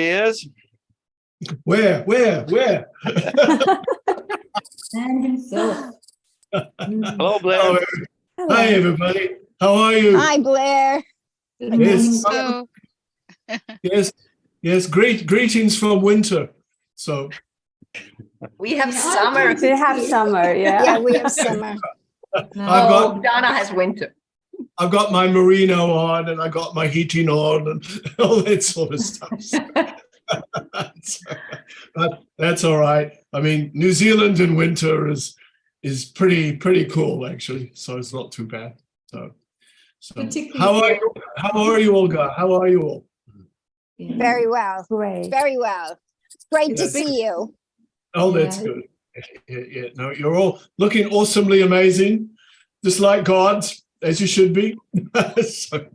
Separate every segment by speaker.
Speaker 1: he is.
Speaker 2: Where?
Speaker 3: And himself.
Speaker 1: Hello, Blair.
Speaker 2: Hello. Hi, everybody. How are you?
Speaker 4: Hi, Blair.
Speaker 3: Good morning.
Speaker 5: So,
Speaker 2: Yes. Greetings from winter. So
Speaker 6: We have summer.
Speaker 7: We have summer,
Speaker 4: Yeah,
Speaker 7: yeah.
Speaker 4: we have summer.
Speaker 6: Oh, Donna has winter.
Speaker 2: I've got my merino on, and I got my heating on, and all that sort of stuff. But that's all right. I mean, New Zealand in winter is pretty cool, actually. So it's not too bad. So how are you? How are you, Olga? How are you all?
Speaker 4: Very well.
Speaker 7: Great.
Speaker 4: Very well. Great to
Speaker 2: Yeah.
Speaker 4: see you.
Speaker 2: Oh, that's
Speaker 3: Yeah.
Speaker 2: good. Yeah. No, you're all looking awesomely amazing, just like gods, as you should be. So,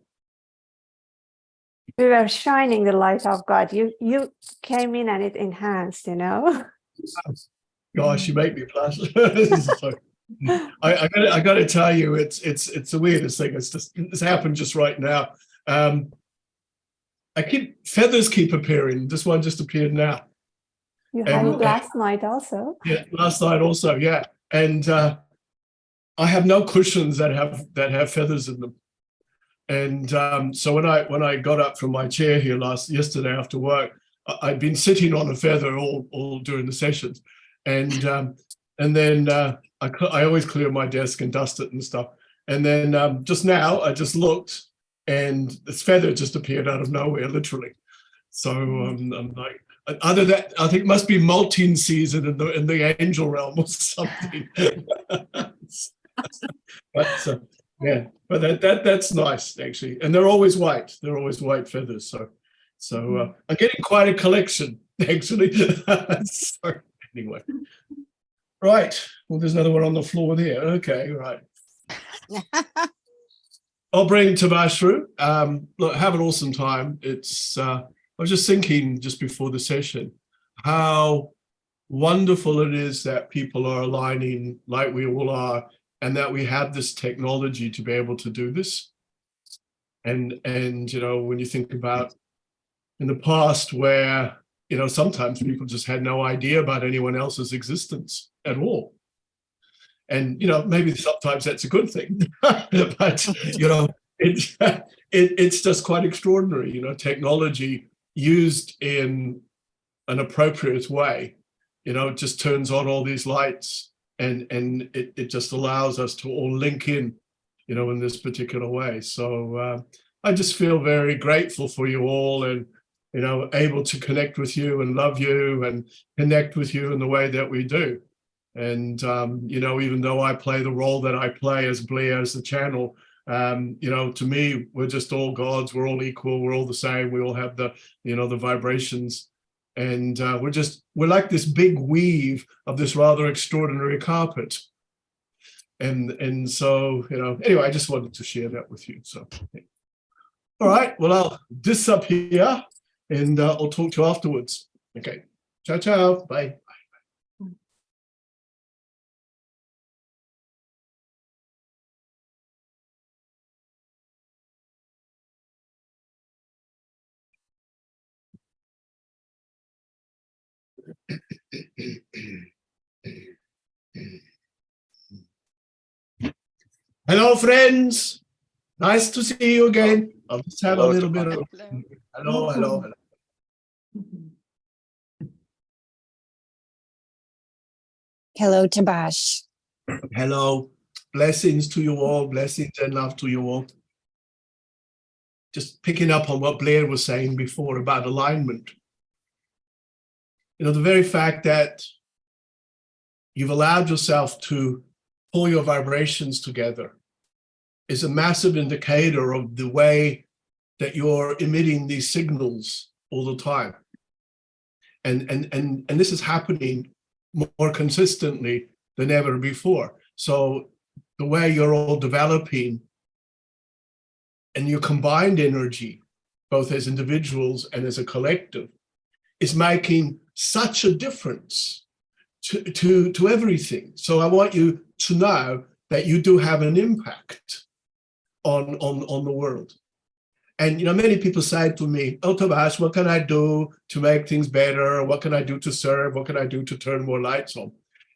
Speaker 7: We were shining the light of God. You came in and it enhanced,
Speaker 2: gosh, you make me blush. So, I got to tell you, it's the weirdest thing. It's happened just right now. Feathers keep appearing. This one just appeared now.
Speaker 7: You had it last night also.
Speaker 2: Yeah, last night also. Yeah, and I have no cushions that have feathers in them. And so when I got up from my chair here yesterday after work, I'd been sitting on a feather all during the sessions, and then I always clear my desk and dust it and stuff. And then just now I just looked, and this feather just appeared out of nowhere, literally. So I'm like, either that, I think it must be molting season in the angel realm or something. But yeah, but that's nice actually, and they're always white. They're always white feathers. So I'm getting quite a collection actually. So anyway, right. Well, there's another one on the floor there. Okay, right. I'll bring Tabaash through. Look, have an awesome time. I was just thinking just before the session how wonderful it is that people are aligning like we all are, and that we have this technology to be able to do this. And when you think about in the past where, sometimes people just had no idea about anyone else's existence at all. And, maybe sometimes that's a good thing, but, it's just quite extraordinary, technology used in an appropriate way, just turns on all these lights and it just allows us to all link in, in this particular way. So I just feel very grateful for you all and, able to connect with you and love you and connect with you in the way that we do. And, even though I play the role that I play as Blair, as the channel, to me, we're just all gods. We're all equal. We're all the same. We all have the vibrations. And we're like this big weave of this rather extraordinary carpet. And so, anyway, I just wanted to share that with you. So, all right, well, I'll up here and I'll talk to you afterwards. Okay. Ciao, ciao. Bye. Hello, friends. Nice to see you again. I'll just have a little bit of hello.
Speaker 4: Hello, Tabaash.
Speaker 2: Hello. Blessings to you all. Blessings and love to you all. Just picking up on what Blair was saying before about alignment. The very fact that you've allowed yourself to pull your vibrations together is a massive indicator of the way that you're emitting these signals all the time. And this is happening more consistently than ever before. So the way you're all developing and your combined energy, both as individuals and as a collective, is making such a difference to everything. So I want you to know that you do have an impact on the world. And, many people say to me, oh, Tabaash, what can I do to make things better? What can I do to serve? What can I do to turn more lights on?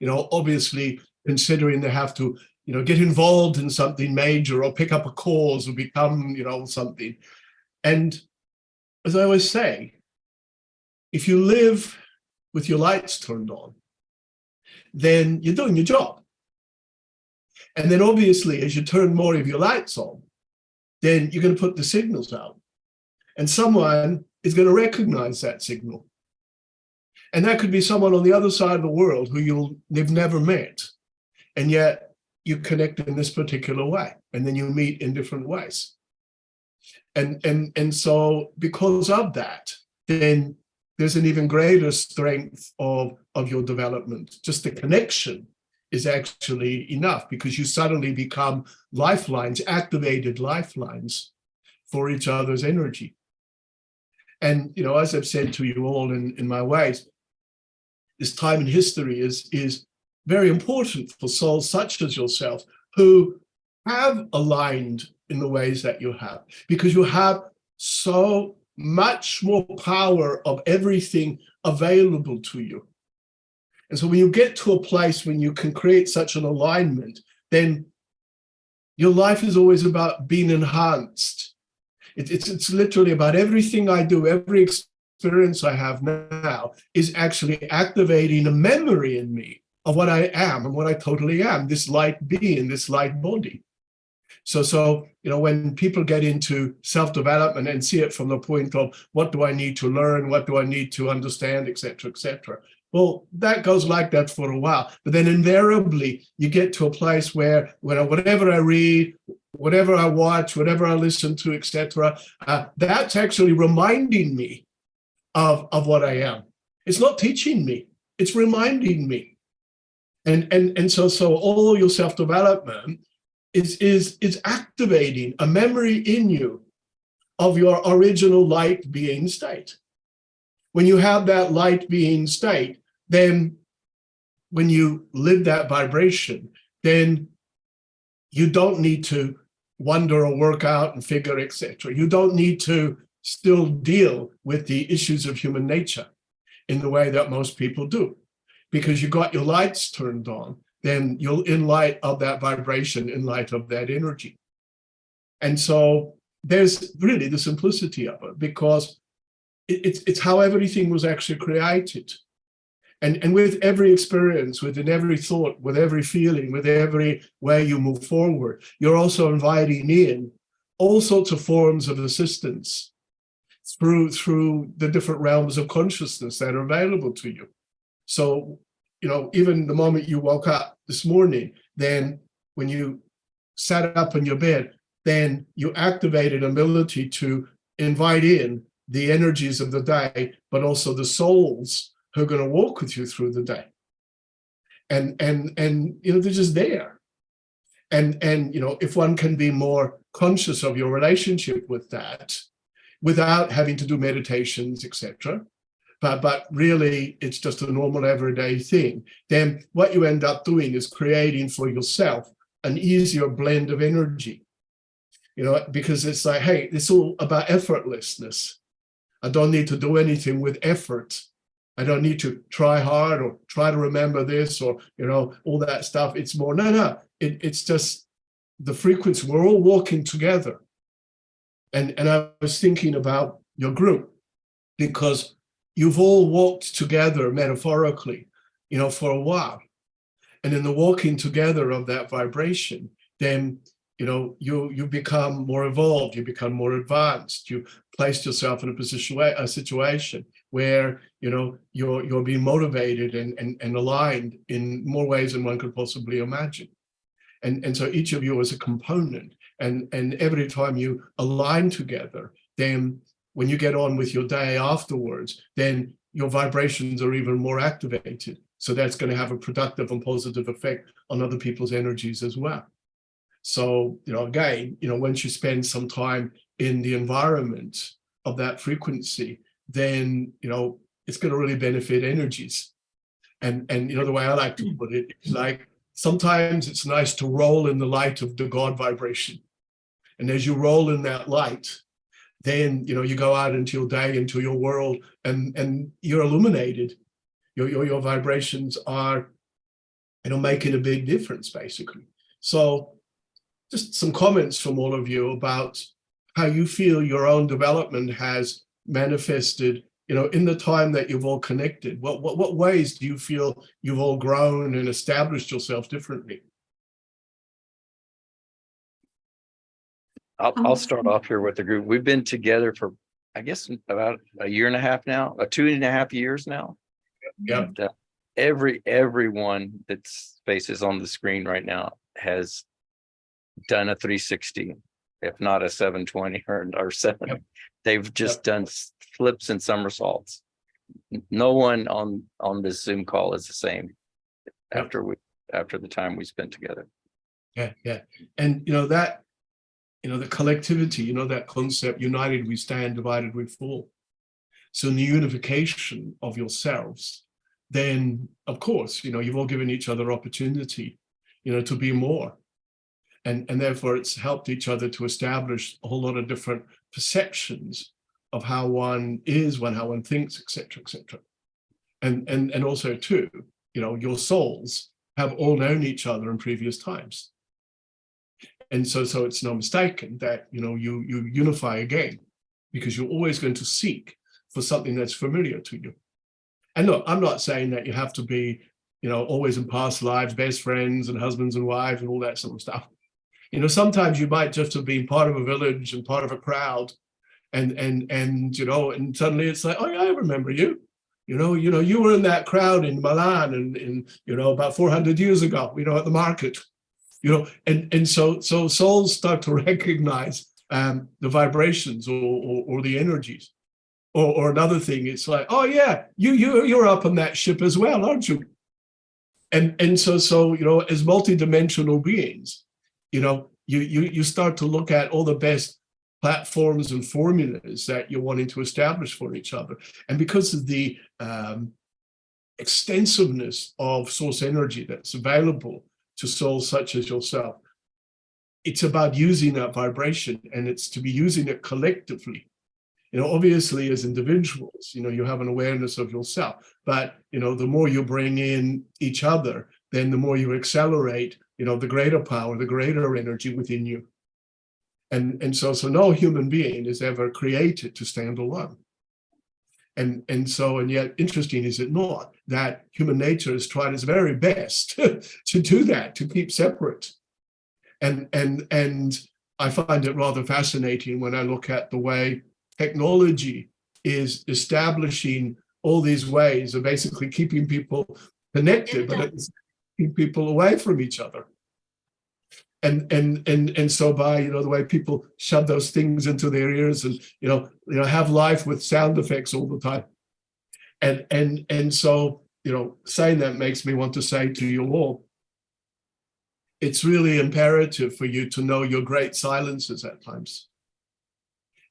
Speaker 2: Obviously considering they have to, get involved in something major or pick up a cause or become, something. And as I always say, if you live with your lights turned on, then you're doing your job. And then obviously, as you turn more of your lights on, then you're going to put the signals out. And someone is going to recognize that signal. And that could be someone on the other side of the world who they've never met. And yet you connect in this particular way. And then you meet in different ways. And so because of that, then there's an even greater strength of your development. Just the connection is actually enough, because you suddenly become lifelines, activated lifelines for each other's energy. And, as I've said to you all in my ways, this time in history is very important for souls such as yourself who have aligned in the ways that you have, because you have so much more power of everything available to you. And so when you get to a place when you can create such an alignment, then your life is always about being enhanced. It's literally about everything I do, every experience I have now is actually activating a memory in me of what I am and what I totally am, this light being, this light body. So when people get into self-development and see it from the point of what do I need to learn, what do I need to understand, et cetera, well, that goes like that for a while. But then invariably, you get to a place where whatever I read, whatever I watch, whatever I listen to, et cetera, that's actually reminding me of what I am. It's not teaching me, it's reminding me. And so all your self-development is activating a memory in you of your original light being state. When you have that light being state, then when you live that vibration, then you don't need to wonder or work out and figure, etc. You don't need to still deal with the issues of human nature in the way that most people do, because you got your lights turned on. Then you're in light of that vibration, in light of that energy. And so there's really the simplicity of it, because it's how everything was actually created. And with every experience, within every thought, with every feeling, with every way you move forward, you're also inviting in all sorts of forms of assistance through the different realms of consciousness that are available to you. So, even the moment you woke up this morning, then when you sat up in your bed, then you activated an ability to invite in the energies of the day, but also the souls who are going to walk with you through the day. And they're just there. And if one can be more conscious of your relationship with that, without having to do meditations, etc., but really it's just a normal everyday thing, then what you end up doing is creating for yourself an easier blend of energy, because it's like, hey, it's all about effortlessness. I don't need to do anything with effort. I don't need to try hard or try to remember this or, all that stuff. It's more, it's just the frequency. We're all walking together. And I was thinking about your group, because you've all walked together metaphorically, for a while. And in the walking together of that vibration, then, you become more evolved, you become more advanced, you placed yourself in a situation where, you're being motivated and aligned in more ways than one could possibly imagine. And so each of you is a component. And every time you align together, then when you get on with your day afterwards, then your vibrations are even more activated. So that's going to have a productive and positive effect on other people's energies as well. So, again, once you spend some time in the environment of that frequency, then, it's going to really benefit energies. And the way I like to put it is like, sometimes it's nice to roll in the light of the God vibration. And as you roll in that light, then, you go out into your day, into your world, and you're illuminated. Your vibrations are, making a big difference, basically. So just some comments from all of you about how you feel your own development has manifested, in the time that you've all connected. What ways do you feel you've all grown and established yourself differently?
Speaker 1: I'll start off here with the group. We've been together for, I guess, about a year and a half now, 2.5 years now.
Speaker 2: Yeah.
Speaker 1: And, everyone that's faces on the screen right now has done a 360, if not a 720 or 7.
Speaker 2: Yep.
Speaker 1: They've just done flips and somersaults. No one on this Zoom call is the same after the time we spent together.
Speaker 2: Yeah. And that, the collectivity, that concept, united we stand, divided we fall. So in the unification of yourselves, then of course, you've all given each other opportunity, to be more. And therefore it's helped each other to establish a whole lot of different perceptions of how one is, how one thinks, etc., etc. And also too, your souls have all known each other in previous times. And so it's no mistaken that, you unify again, because you're always going to seek for something that's familiar to you. And look, I'm not saying that you have to be, always in past lives, best friends and husbands and wives and all that sort of stuff. Sometimes you might just have been part of a village and part of a crowd, and suddenly it's like, oh yeah, I remember you. You were in that crowd in Milan and about 400 years ago, at the market. And so souls start to recognize the vibrations or the energies. Or another thing, it's like, oh yeah, you're up on that ship as well, aren't you? And so as multidimensional beings, you start to look at all the best platforms and formulas that you're wanting to establish for each other. And because of the extensiveness of source energy that's available to souls such as yourself, it's about using that vibration, and it's to be using it collectively. Obviously as individuals, you have an awareness of yourself, but, the more you bring in each other, then the more you accelerate, the greater power, the greater energy within you. And so no human being is ever created to stand alone. And yet, interesting is it not, that human nature has tried its very best to do that, to keep separate. And I find it rather fascinating when I look at the way technology is establishing all these ways of basically keeping people connected, but keeping people away from each other. And so by, the way people shove those things into their ears and, have life with sound effects all the time. And so, saying that makes me want to say to you all, it's really imperative for you to know your great silences at times.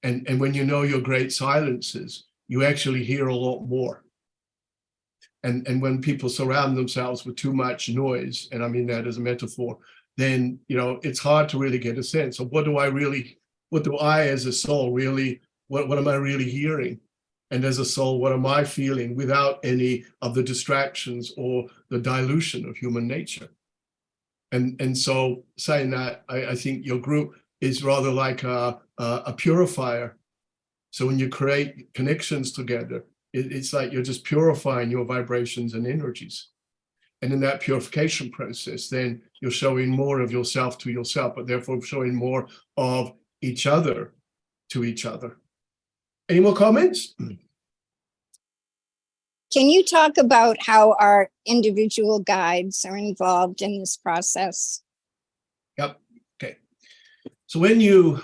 Speaker 2: And when you know your great silences, you actually hear a lot more. And when people surround themselves with too much noise, and I mean that as a metaphor, then, it's hard to really get a sense of what do I as a soul really, what am I really hearing? And as a soul, what am I feeling without any of the distractions or the dilution of human nature? And so saying that, I think your group is rather like a purifier. So when you create connections together, it's like you're just purifying your vibrations and energies. And in that purification process, then you're showing more of yourself to yourself, but therefore showing more of each other to each other. Any more comments?
Speaker 4: Can you talk about how our individual guides are involved in this process?
Speaker 2: Yep. Okay. So when you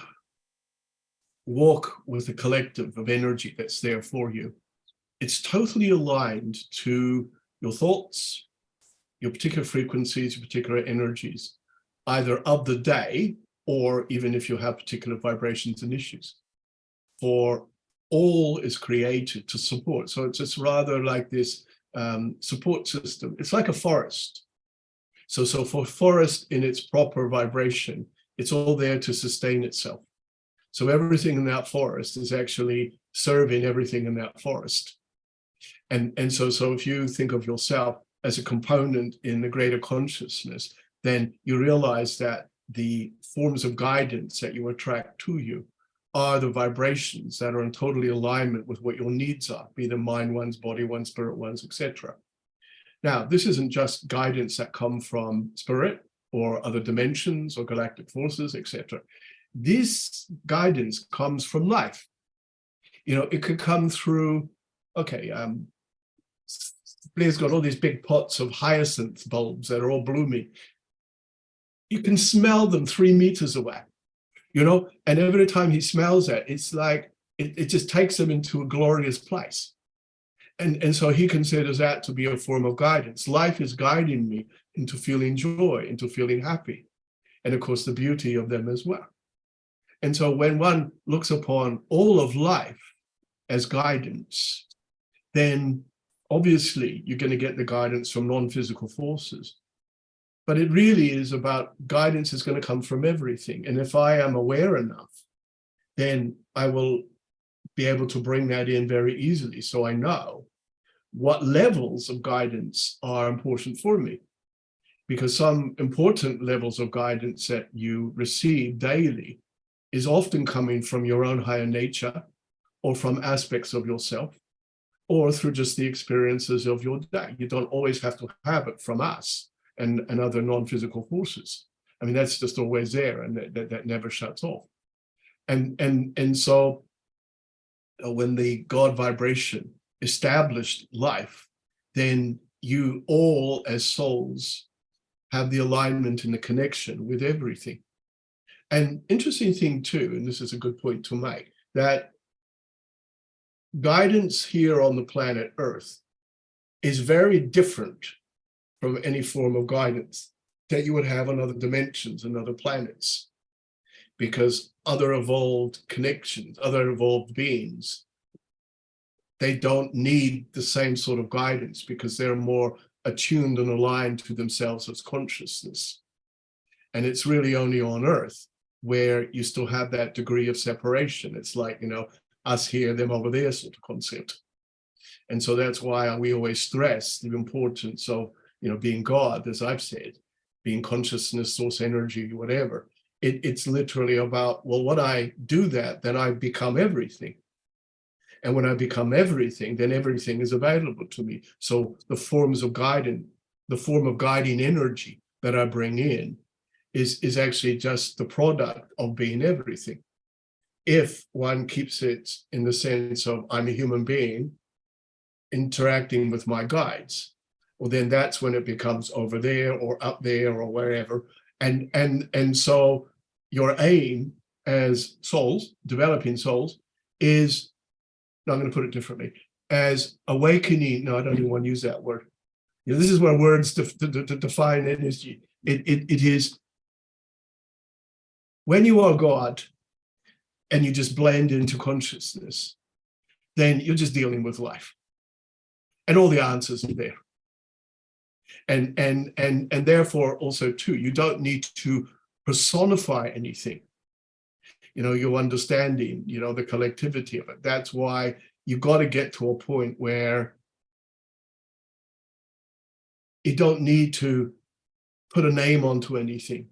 Speaker 2: walk with a collective of energy that's there for you, it's totally aligned to your thoughts, your particular frequencies, your particular energies, either of the day, or even if you have particular vibrations and issues. For all is created to support. So it's just rather like this support system. It's like a forest. So for forest in its proper vibration, it's all there to sustain itself. So everything in that forest is actually serving everything in that forest. And so if you think of yourself as a component in the greater consciousness, then you realize that the forms of guidance that you attract to you are the vibrations that are in totally alignment with what your needs are, be them mind ones, body ones, spirit ones, etc. Now, this isn't just guidance that come from spirit or other dimensions or galactic forces, etc. This guidance comes from life. It could come through, okay, Blair's got all these big pots of hyacinth bulbs that are all blooming. You can smell them 3 meters away, and every time he smells it, it's like, it just takes him into a glorious place. And so he considers that to be a form of guidance. Life is guiding me into feeling joy, into feeling happy. And of course, the beauty of them as well. And so when one looks upon all of life as guidance, then obviously you're going to get the guidance from non-physical forces. But it really is about guidance is going to come from everything. And if I am aware enough, then I will be able to bring that in very easily. So I know what levels of guidance are important for me. Because some important levels of guidance that you receive daily is often coming from your own higher nature, or from aspects of yourself, or through just the experiences of your day. You don't always have to have it from us and other non-physical forces. I mean, that's just always there, and that never shuts off. And so when the God vibration established life, then you all as souls have the alignment and the connection with everything. And interesting thing too, and this is a good point to make, that guidance here on the planet Earth is very different from any form of guidance that you would have on other dimensions and other planets, because other evolved connections, other evolved beings, they don't need the same sort of guidance because they're more attuned and aligned to themselves as consciousness. And it's really only on Earth where you still have that degree of separation. It's like, us here, them over there sort of concept. And so that's why we always stress the importance of, being God, as I've said, being consciousness, source energy, whatever. It's literally about, well, when I do that, then I become everything. And when I become everything, then everything is available to me. So the forms of guiding, the form of guiding energy that I bring in is actually just the product of being everything. If one keeps it in the sense of I'm a human being interacting with my guides, well, then that's when it becomes over there or up there or wherever. And so your aim as souls, developing souls, is, no, I'm going to put it differently, as awakening. No, I don't even want to use that word. This is where words define energy. It is when you are God and you just blend into consciousness, then you're just dealing with life, and all the answers are there. And therefore also too, you don't need to personify anything. Your understanding, the collectivity of it. That's why you got to get to a point where you don't need to put a name onto anything.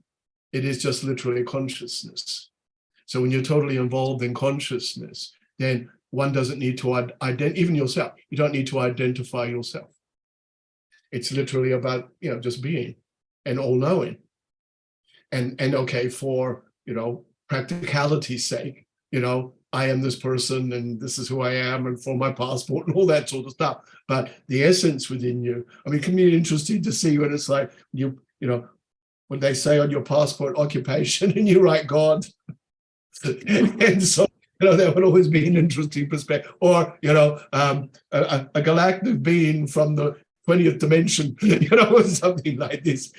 Speaker 2: It is just literally consciousness. So when you're totally involved in consciousness, then one doesn't need to even yourself. You don't need to identify yourself. It's literally about, just being and all knowing. And okay, for, practicality's sake, I am this person and this is who I am, and for my passport and all that sort of stuff. But the essence within you, it can be interesting to see when it's like when they say on your passport occupation and you write God. And so that would always be an interesting perspective. Or a galactic being from the 20th dimension, or something like this.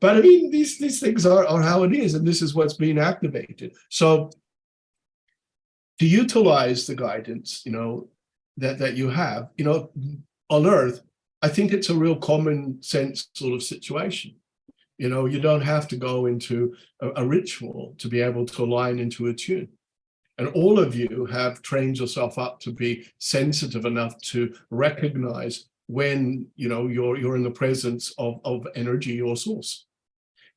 Speaker 2: But these things are how it is, and this is what's being activated. So to utilize the guidance, that you have, on Earth, I think it's a real common sense sort of situation. You know, you don't have to go into a ritual to be able to align into a tune. And all of you have trained yourself up to be sensitive enough to recognize when, you know, you're in the presence of energy or source.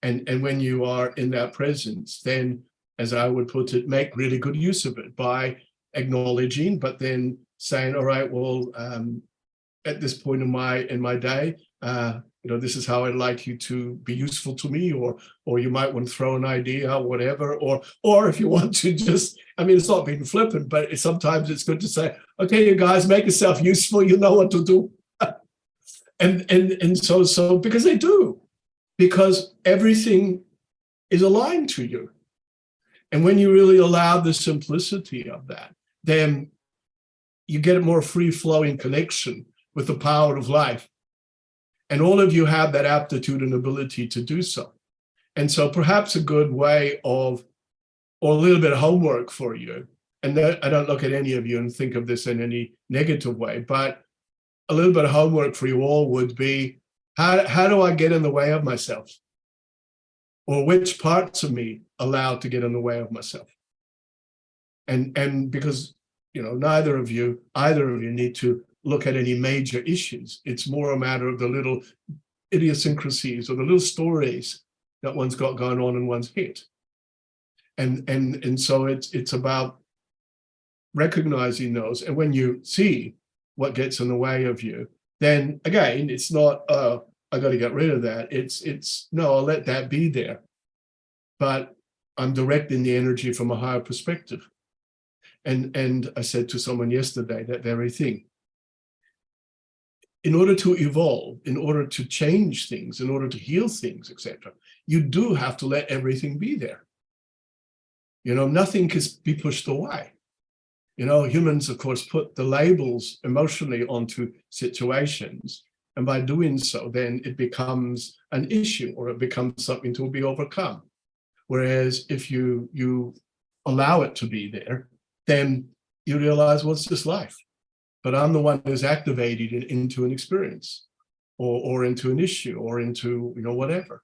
Speaker 2: And when you are in that presence, then, as I would put it, make really good use of it by acknowledging, but then saying, all right, well, at this point in my day, you know, this is how I'd like you to be useful to me, or you might want to throw an idea out, whatever, or if you want to just, I mean, it's not being flippant, but sometimes it's good to say, okay, you guys, make yourself useful, you know what to do. and so because they do, because everything is aligned to you. And when you really allow the simplicity of that, then you get a more free-flowing connection with the power of life. And all of you have that aptitude and ability to do so. And so perhaps a good way of, or a little bit of homework for you, and I don't look at any of you and think of this in any negative way, but a little bit of homework for you all would be, how do I get in the way of myself? Or which parts of me allowed to get in the way of myself? And because, you know, either of you need to look at any major issues. It's more a matter of the little idiosyncrasies or the little stories that one's got going on in one's head. And so it's about recognizing those. And when you see what gets in the way of you, then again, it's not, I got to get rid of that. It's no, I'll let that be there. But I'm directing the energy from a higher perspective. And I said to someone yesterday that very thing. In order to evolve, in order to change things, in order to heal things, etc., you do have to let everything be there. You know, nothing can be pushed away. You know, humans, of course, put the labels emotionally onto situations. And by doing so, then it becomes an issue, or it becomes something to be overcome. Whereas if you allow it to be there, then you realize, well, it's just life. But I'm the one who's activated it into an experience, or into an issue, or into, you know, whatever.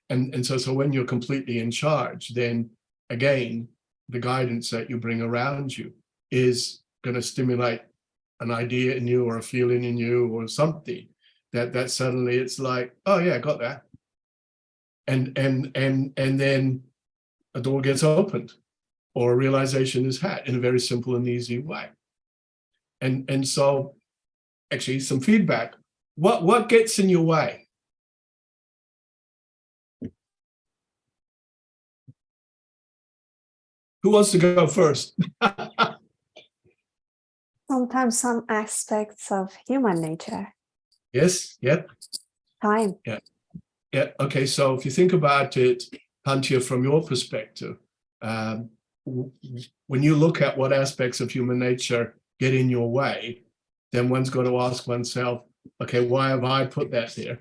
Speaker 2: And so when you're completely in charge, then again, the guidance that you bring around you is going to stimulate an idea in you, or a feeling in you, or something that suddenly it's like, oh yeah, I got that. And then a door gets opened, or a realization is had in a very simple and easy way. And so actually some feedback. What gets in your way? Who wants to go first?
Speaker 7: Sometimes some aspects of human nature.
Speaker 2: Yes, yep.
Speaker 7: Time.
Speaker 2: Yeah, okay, so if you think about it, Pantia, from your perspective, when you look at what aspects of human nature get in your way, then one's got to ask oneself, okay, why have I put that there?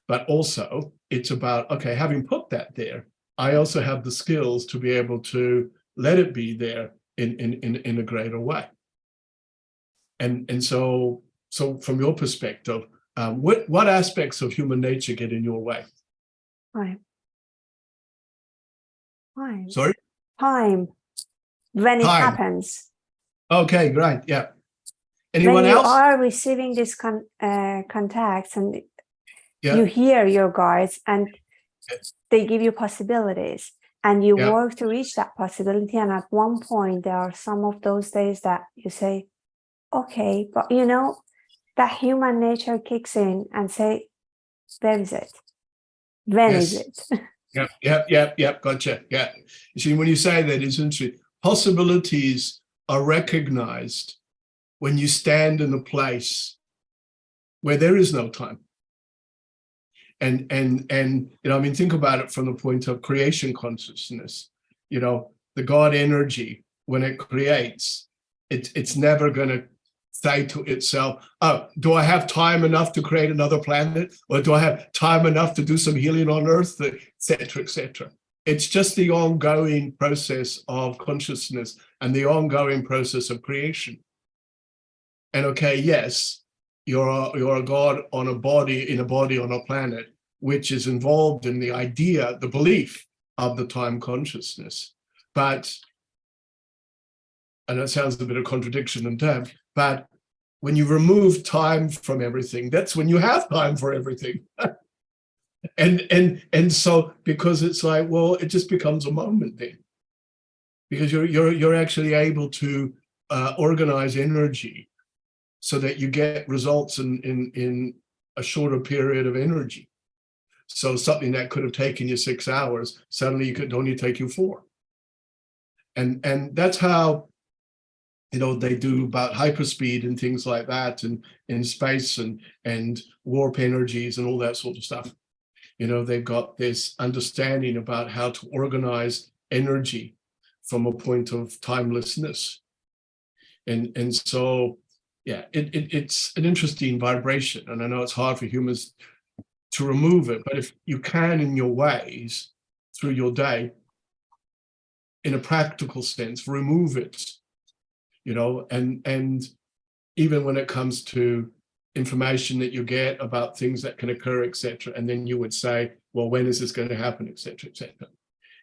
Speaker 2: But also, it's about, okay, having put that there, I also have the skills to be able to let it be there in a greater way. And so from your perspective, what aspects of human nature get in your way?
Speaker 7: Time.
Speaker 2: Sorry?
Speaker 7: Time. When it
Speaker 2: Time.
Speaker 7: happens.
Speaker 2: Okay, great. Yeah. Anyone
Speaker 7: when you
Speaker 2: else?
Speaker 7: are receiving these contacts, and
Speaker 2: Yeah.
Speaker 7: you hear your guides, and they give you possibilities, and you
Speaker 2: Yeah.
Speaker 7: work to reach that possibility. And at one point, there are some of those days that you say, okay, but you know, that human nature kicks in and say, where is it? When
Speaker 2: Yes.
Speaker 7: is it?
Speaker 2: Yep. Gotcha. Yeah. You see, when you say that, it's interesting. Possibilities are recognized when you stand in a place where there is no time. And you know, I mean, think about it from the point of creation consciousness. You know, the God energy, when it creates, it's never going to say to itself, oh, do I have time enough to create another planet? Or do I have time enough to do some healing on Earth, et cetera, et cetera? It's just the ongoing process of consciousness and the ongoing process of creation. And okay, yes, you're a God on a body, in a body on a planet, which is involved in the idea, the belief of the time consciousness. But, and that sounds a bit of contradiction in terms, but when you remove time from everything, that's when you have time for everything. and so, because it's like, well, it just becomes a moment then, because you're actually able to organize energy so that you get results in a shorter period of energy. So something that could have taken you 6 hours, suddenly it could only take you 4. And that's how, you know, they do about hyperspeed and things like that, and in space and warp energies and all that sort of stuff. You know, they've got this understanding about how to organize energy from a point of timelessness. And so, yeah, it's an interesting vibration. And I know it's hard for humans to remove it, but if you can in your ways through your day, in a practical sense, remove it, you know, and even when it comes to information that you get about things that can occur, etc., and then you would say, well, when is this going to happen, etc., etc.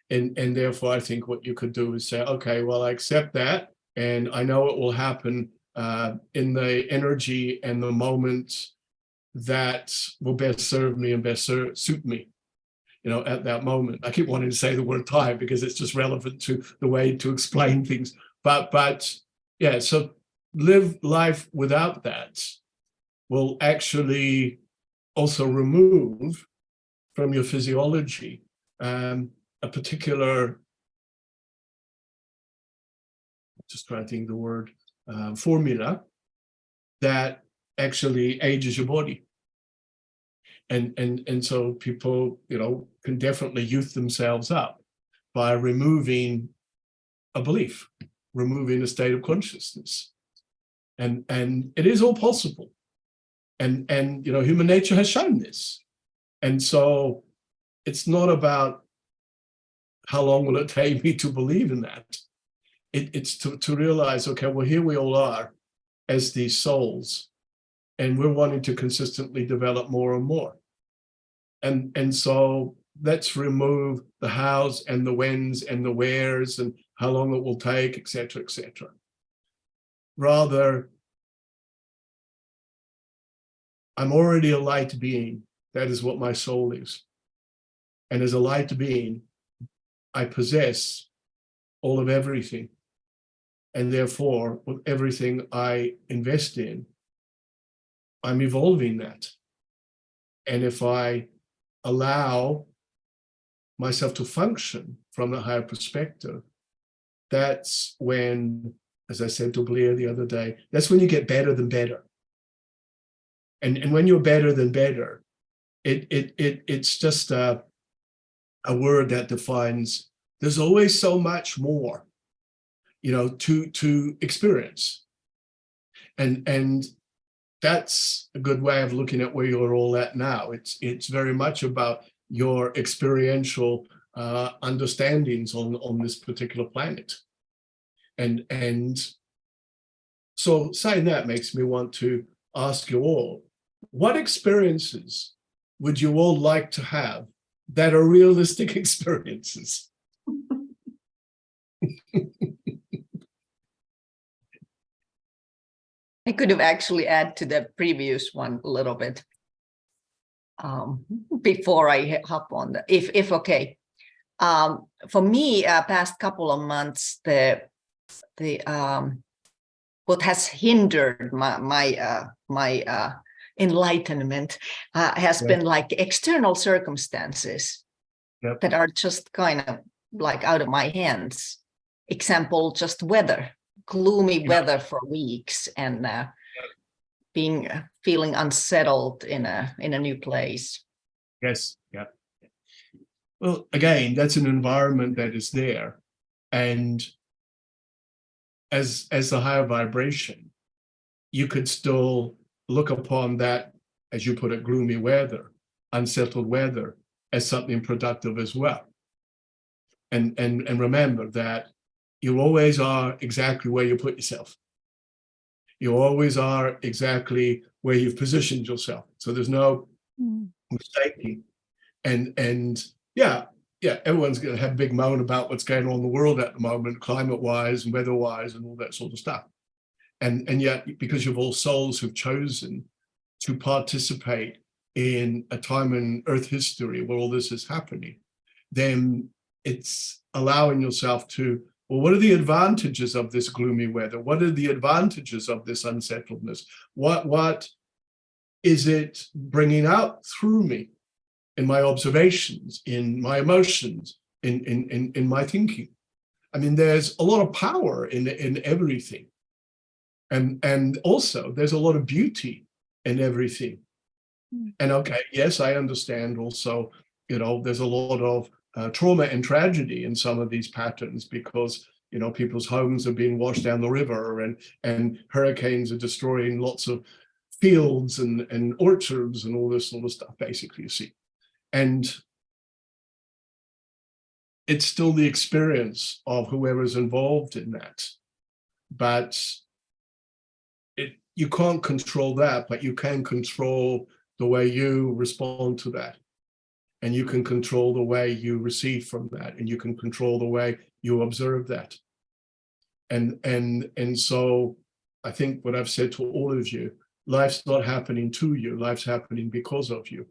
Speaker 2: And therefore, I think what you could do is say, okay, well, I accept that, and I know it will happen in the energy and the moment that will best serve me and best suit me, you know, at that moment. I keep wanting to say the word time because it's just relevant to the way to explain things. But yeah, so live life without that will actually also remove from your physiology a particular, just trying to think the word, formula that actually ages your body. And so people, you know, can definitely youth themselves up by removing a belief, removing a state of consciousness. And it is all possible. And you know, human nature has shown this. And so it's not about how long will it take me to believe in that. It's to realize, okay, well, here we all are as these souls, and we're wanting to consistently develop more and more. And so let's remove the hows and the whens and the wheres and how long it will take, etc., etc. Rather, I'm already a light being. That is what my soul is. And as a light being, I possess all of everything. And therefore, with everything I invest in, I'm evolving that. And if I allow myself to function from the higher perspective, that's when, as I said to Blair the other day, that's when you get better than better. And when you're better than better, it's just a word that defines there's always so much more, you know, to experience. And that's a good way of looking at where you're all at now. It's very much about your experiential understandings on this particular planet. And so saying that makes me want to ask you all, what experiences would you all like to have that are realistic experiences?
Speaker 6: I could have actually added to the previous one a little bit before I hop on the, if okay. For me, past couple of months, the what has hindered my enlightenment has been like external circumstances that are just kind of like out of my hands. Example, just weather, gloomy weather for weeks, and feeling unsettled in a new place.
Speaker 2: Yes, yeah. Well, again, that's an environment that is there, and as the higher vibration, you could still look upon that, as you put it, gloomy weather, unsettled weather, as something productive as well. And remember that you always are exactly where you put yourself. You always are exactly where you've positioned yourself. So there's no mistaking And yeah, everyone's going to have a big moan about what's going on in the world at the moment, climate-wise and weather-wise and all that sort of stuff. And yet, because you're all souls who've chosen to participate in a time in Earth history where all this is happening, then it's allowing yourself to, well, what are the advantages of this gloomy weather? What are the advantages of this unsettledness? What is it bringing out through me in my observations, in my emotions, in my thinking? I mean, there's a lot of power in everything. And also there's a lot of beauty in everything. And okay, yes, I understand also, there's a lot of trauma and tragedy in some of these patterns because, people's homes are being washed down the river and hurricanes are destroying lots of fields and orchards and all this sort of stuff, basically, you see. And it's still the experience of whoever's involved in that. But you can't control that, but you can control the way you respond to that. And you can control the way you receive from that. And you can control the way you observe that. And so I think what I've said to all of you, life's not happening to you, life's happening because of you.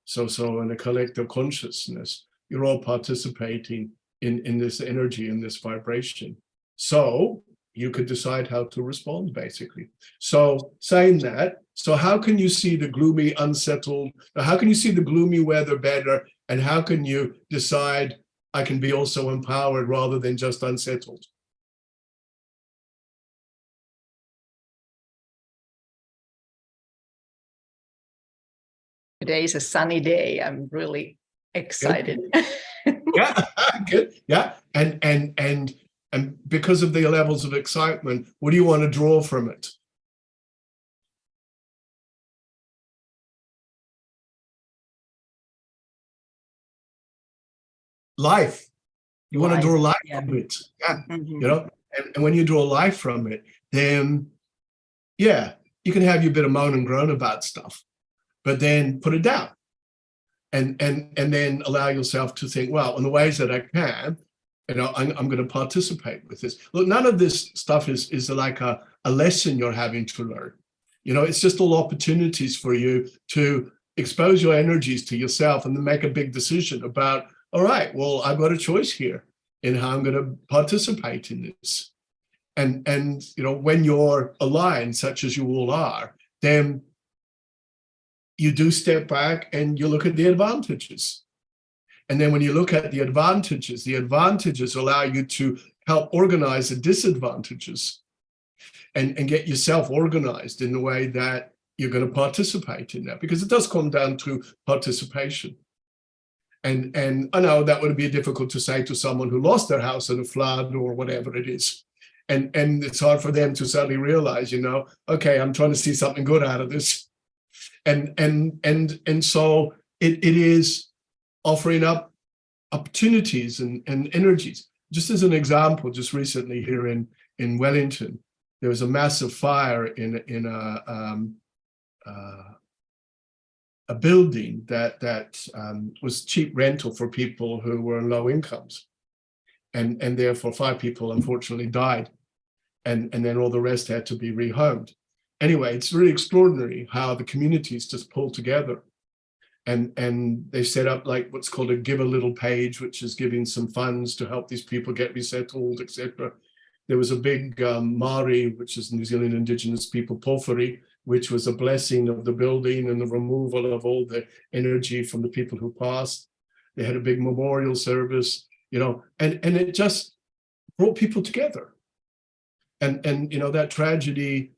Speaker 2: So in a collective consciousness, you're all participating in this energy, in this vibration. So you could decide how to respond, basically. So saying that, so how can you see the gloomy, unsettled, how can you see the gloomy weather better? And how can you decide I can be also empowered rather than just unsettled?
Speaker 6: Today is a sunny day. I'm really excited.
Speaker 2: Yeah, good. Yeah. And because of the levels of excitement, what do you want to draw from it? Life. You want to draw life from it. Yeah.
Speaker 6: Mhm.
Speaker 2: And when you draw life from it, then yeah, you can have your bit of moan and groan about stuff, but then put it down. And then allow yourself to think, well, in the ways that I can, I'm going to participate with this. Look, none of this stuff is like a lesson you're having to learn. It's just all opportunities for you to expose your energies to yourself and then make a big decision about, all right, well, I've got a choice here in how I'm going to participate in this. And when you're aligned, such as you all are, then you do step back and you look at the advantages. And then when you look at the advantages allow you to help organize the disadvantages and get yourself organized in the way that you're going to participate in that, because it does come down to participation. And I know that would be difficult to say to someone who lost their house in a flood or whatever it is. And it's hard for them to suddenly realize, okay, I'm trying to see something good out of this. And so it is offering up opportunities and energies. Just as an example, just recently here in Wellington, there was a massive fire in a building that was cheap rental for people who were in low incomes, and therefore 5 people unfortunately died, and then all the rest had to be rehomed. Anyway, it's really extraordinary how the communities just pull together, and they set up like what's called a give a little page, which is giving some funds to help these people get resettled, etc. There was a big Maori, which is New Zealand Indigenous people, pōwhiri, which was a blessing of the building and the removal of all the energy from the people who passed. They had a big memorial service, and it just brought people together. And that tragedy,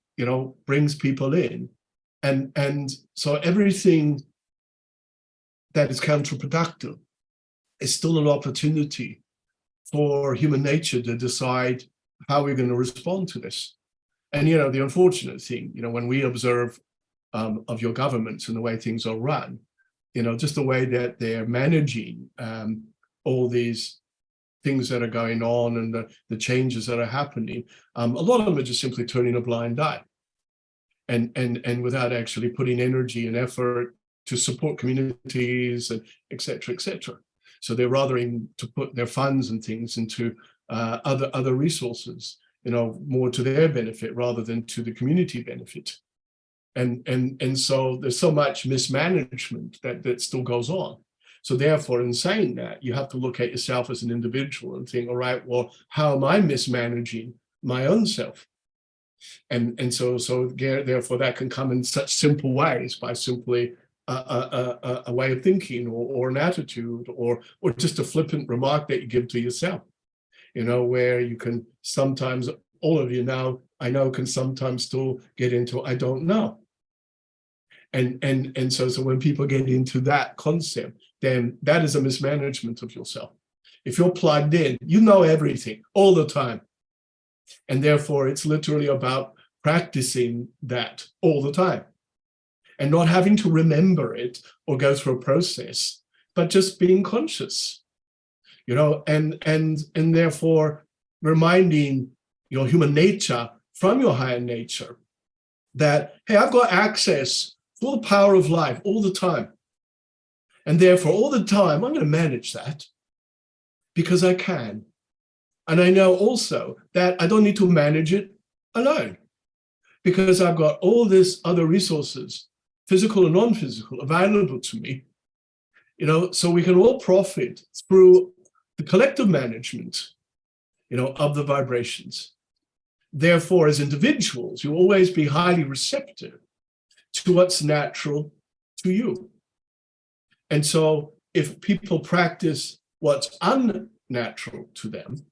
Speaker 2: brings people in. And so everything that is counterproductive is still an opportunity for human nature to decide how we're going to respond to this. And, the unfortunate thing, when we observe of your governments and the way things are run, just the way that they're managing all these things that are going on and the changes that are happening, a lot of them are just simply turning a blind eye and without actually putting energy and effort to support communities and et cetera, et cetera. So they're rather in to put their funds and things into other resources, you know, more to their benefit rather than to the community benefit. And so there's so much mismanagement that still goes on. So therefore, in saying that, you have to look at yourself as an individual and think, all right, well, how am I mismanaging my own self? And so therefore that can come in such simple ways by simply a way of thinking or an attitude or just a flippant remark that you give to yourself, you know, where you can sometimes, all of you now, I know, can sometimes still get into, I don't know. And so when people get into that concept, then that is a mismanagement of yourself. If you're plugged in, you know everything all the time. And therefore, it's literally about practicing that all the time and not having to remember it or go through a process, but just being conscious, you know, and therefore reminding your human nature from your higher nature that, hey, I've got access to all the power of life all the time. And therefore, all the time, I'm going to manage that because I can. And I know also that I don't need to manage it alone because I've got all these other resources, physical and non-physical, available to me, you know, so we can all profit through the collective management, you know, of the vibrations. Therefore, as individuals, you'll always be highly receptive to what's natural to you. And so if people practice what's unnatural to them,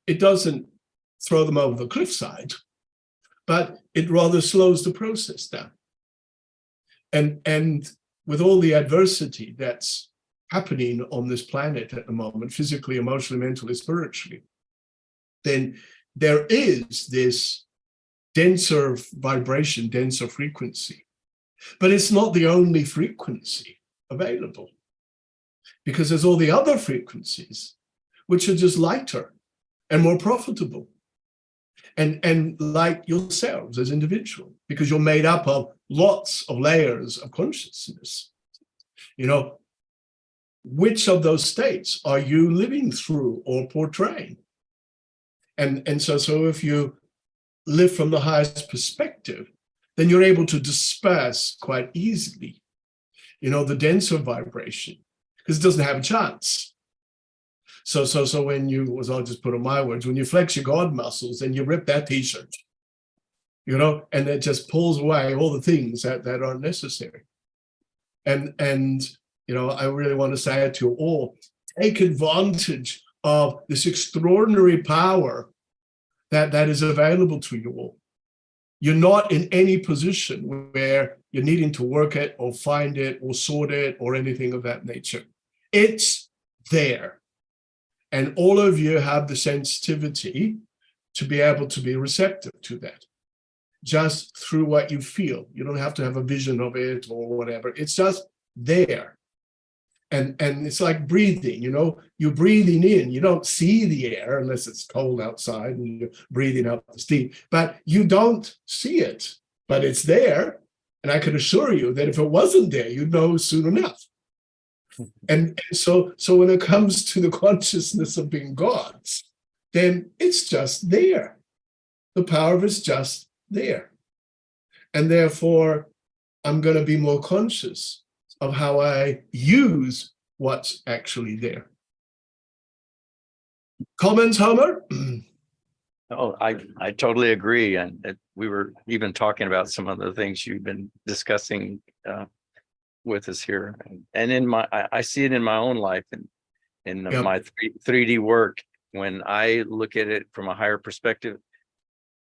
Speaker 2: it doesn't throw them over the cliffside, but it rather slows the process down. And with all the adversity that's happening on this planet at the moment, physically, emotionally, mentally, spiritually, then there is this denser vibration, denser frequency. But it's not the only frequency available, because there's all the other frequencies which are just lighter and more profitable. And like yourselves as individuals, because you're made up of lots of layers of consciousness. You know, which of those states are you living through or portraying? And so if you live from the highest perspective, then you're able to disperse quite easily, you know, the denser vibration, because it doesn't have a chance. So when you, as I'll just put in my words, when you flex your God muscles, then you rip that t-shirt, you know, and it just pulls away all the things that aren't necessary. And you know, I really want to say it to you all, take advantage of this extraordinary power that is available to you all. You're not in any position where you're needing to work it or find it or sort it or anything of that nature. It's there. And all of you have the sensitivity to be able to be receptive to that, just through what you feel. You don't have to have a vision of it or whatever. It's just there. And it's like breathing, you know, you're breathing in, you don't see the air unless it's cold outside and you're breathing out the steam, but you don't see it, but it's there. And I can assure you that if it wasn't there, you'd know soon enough. And so when it comes to the consciousness of being gods, then it's just there. The power of it's just there. And therefore, I'm going to be more conscious of how I use what's actually there. Comments, Homer?
Speaker 1: Oh, I totally agree. And we were even talking about some of the things you've been discussing with us here. And in I see it in my own life and in
Speaker 2: Yep.
Speaker 1: my 3D work. When I look at it from a higher perspective,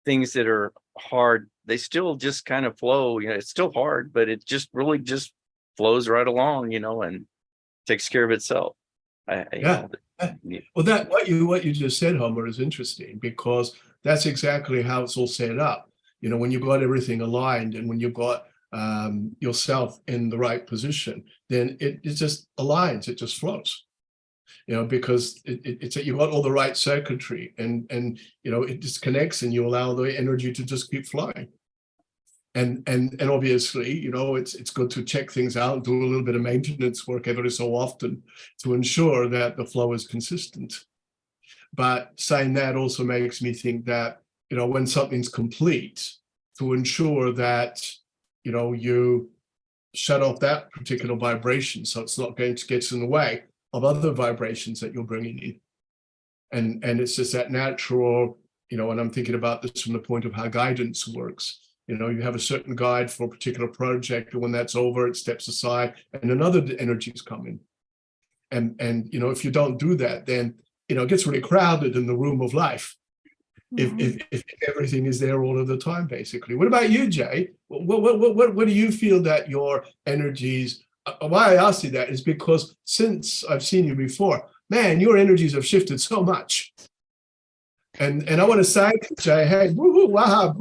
Speaker 1: things that are hard, they still just kind of flow. You know, it's still hard, but it just really just flows right along, you know, and takes care of itself.
Speaker 2: Yeah. Well, that what you just said, Homer, is interesting, because that's exactly how it's all set up. You know, when you've got everything aligned and when you've got yourself in the right position, then it just aligns, it just flows. You know, because it's you've got all the right circuitry and you know, it just connects and you allow the energy to just keep flowing. And obviously, you know, it's good to check things out and do a little bit of maintenance work every so often to ensure that the flow is consistent. But saying that also makes me think that, you know, when something's complete, to ensure that, you know, you shut off that particular vibration so it's not going to get in the way of other vibrations that you're bringing in. And it's just that natural, you know, and I'm thinking about this from the point of how guidance works. You know, you have a certain guide for a particular project, and when that's over, it steps aside and another energies come in. And you know, if you don't do that, then, you know, it gets really crowded in the room of life. If everything is there all of the time, basically. What about you, Jay? What do you feel that your energies, why I ask you that is because since I've seen you before, man, your energies have shifted so much. And I want to say, Jay, hey, woo-hoo, waha,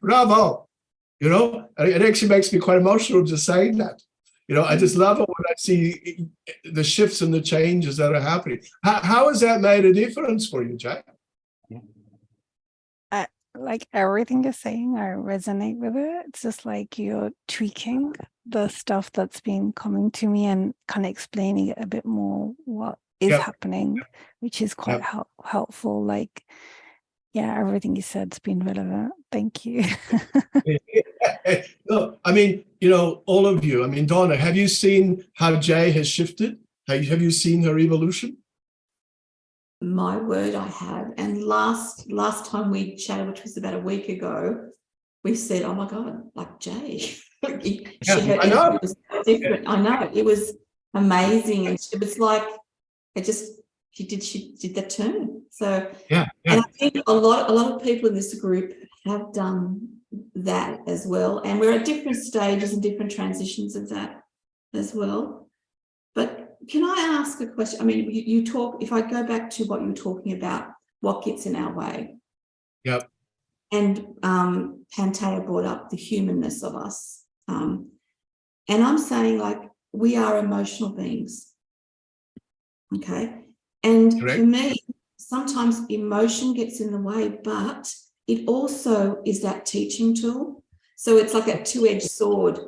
Speaker 2: bravo. You know, it actually makes me quite emotional just saying that. You know, I just love it when I see the shifts and the changes that are happening. How has that made a difference for you, Jay?
Speaker 5: Like everything you're saying, I resonate with it. It's just like you're tweaking the stuff that's been coming to me and kind of explaining it a bit more what is happening, which is quite helpful. Like, yeah, everything you said's been relevant. Thank you.
Speaker 2: No, I mean, you know, all of you. I mean, Donna, have you seen how Jay has shifted? Have you seen her evolution?
Speaker 3: My word, I have. And last time we chatted, which was about a week ago, we said, "Oh my God, like Jay,
Speaker 2: I know.
Speaker 3: It was so different." I know, it was amazing, and it was like she did that turn. So and I think a lot of people in this group have done that as well, and we're at different stages and different transitions of that as well. But can I ask a question? I mean, you talk, if I go back to what you were talking about, what gets in our way.
Speaker 2: Yep.
Speaker 3: And Pantea brought up the humanness of us. And I'm saying, like, we are emotional beings. Okay. And
Speaker 2: Correct.
Speaker 3: for me, sometimes emotion gets in the way, but it also is that teaching tool. So it's like a two-edged sword.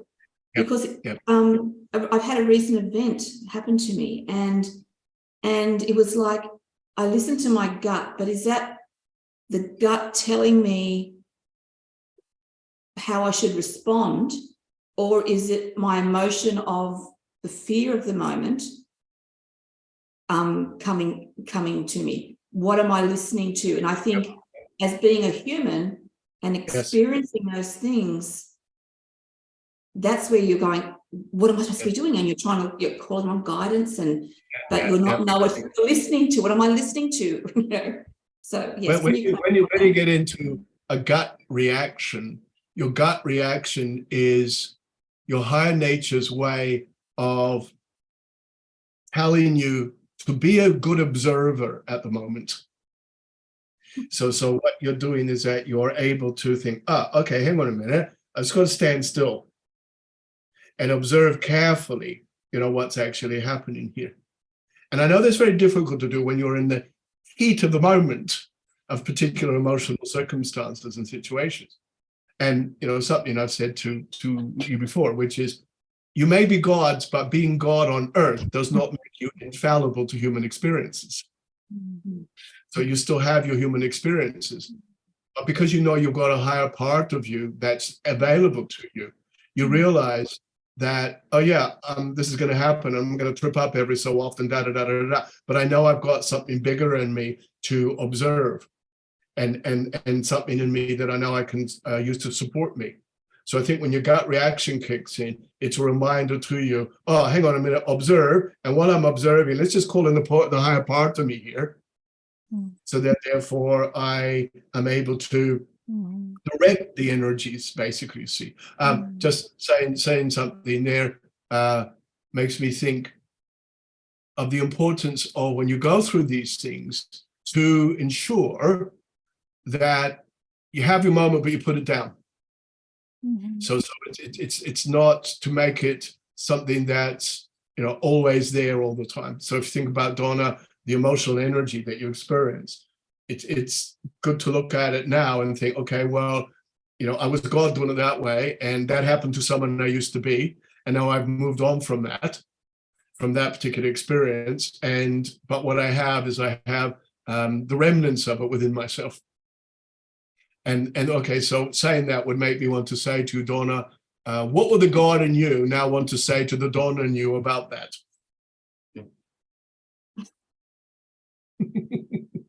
Speaker 3: Because I've had a recent event happen to me, and it was like I listened to my gut, but is that the gut telling me how I should respond, or is it my emotion of the fear of the moment coming to me? What am I listening to? And I think as being a human and experiencing those things, that's where you're going, what am I supposed to be doing? And you're calling on guidance, but you're not know what you're listening to. What am I listening to? You know? So yes.
Speaker 2: When you get into a gut reaction, your gut reaction is your higher nature's way of telling you to be a good observer at the moment. So what you're doing is that you're able to think, okay, hang on a minute, I'm just going to stand still and observe carefully, you know, what's actually happening here. And I know that's very difficult to do when you're in the heat of the moment of particular emotional circumstances and situations. And, you know, something I've said to you before, which is, you may be gods, but being God on earth does not make you infallible to human experiences. Mm-hmm. So you still have your human experiences. But because you know you've got a higher part of you that's available to you, you realize that, this is going to happen. I'm going to trip up every so often, but I know I've got something bigger in me to observe, and something in me that I know I can use to support me. So I think when your gut reaction kicks in, it's a reminder to you, hang on a minute, observe. And while I'm observing, let's just call in the higher part of me here, so that therefore I am able to direct the energies, basically. See, just saying something there makes me think of the importance of, when you go through these things, to ensure that you have your moment, but you put it down. So it's not to make it something that's, you know, always there all the time. So if you think about, Donna, the emotional energy that you experience, it's good to look at it now and think, okay, well, I was God doing it that way, and that happened to someone I used to be, and now I've moved on from that particular experience. But what I have is I have the remnants of it within myself. And okay, so saying that would make me want to say to Donna, what would the God in you now want to say to the Donna in you about that?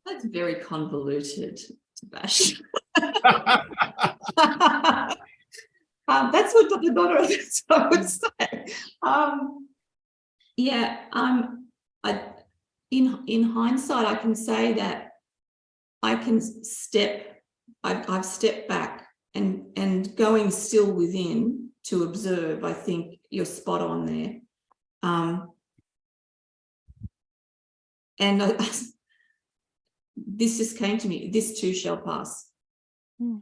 Speaker 3: That's very convoluted, Tabaash. That's what the daughter, that's what I would say. In hindsight, I can say that I've stepped back and going still within to observe. I think you're spot on there. This just came to me. This too shall pass.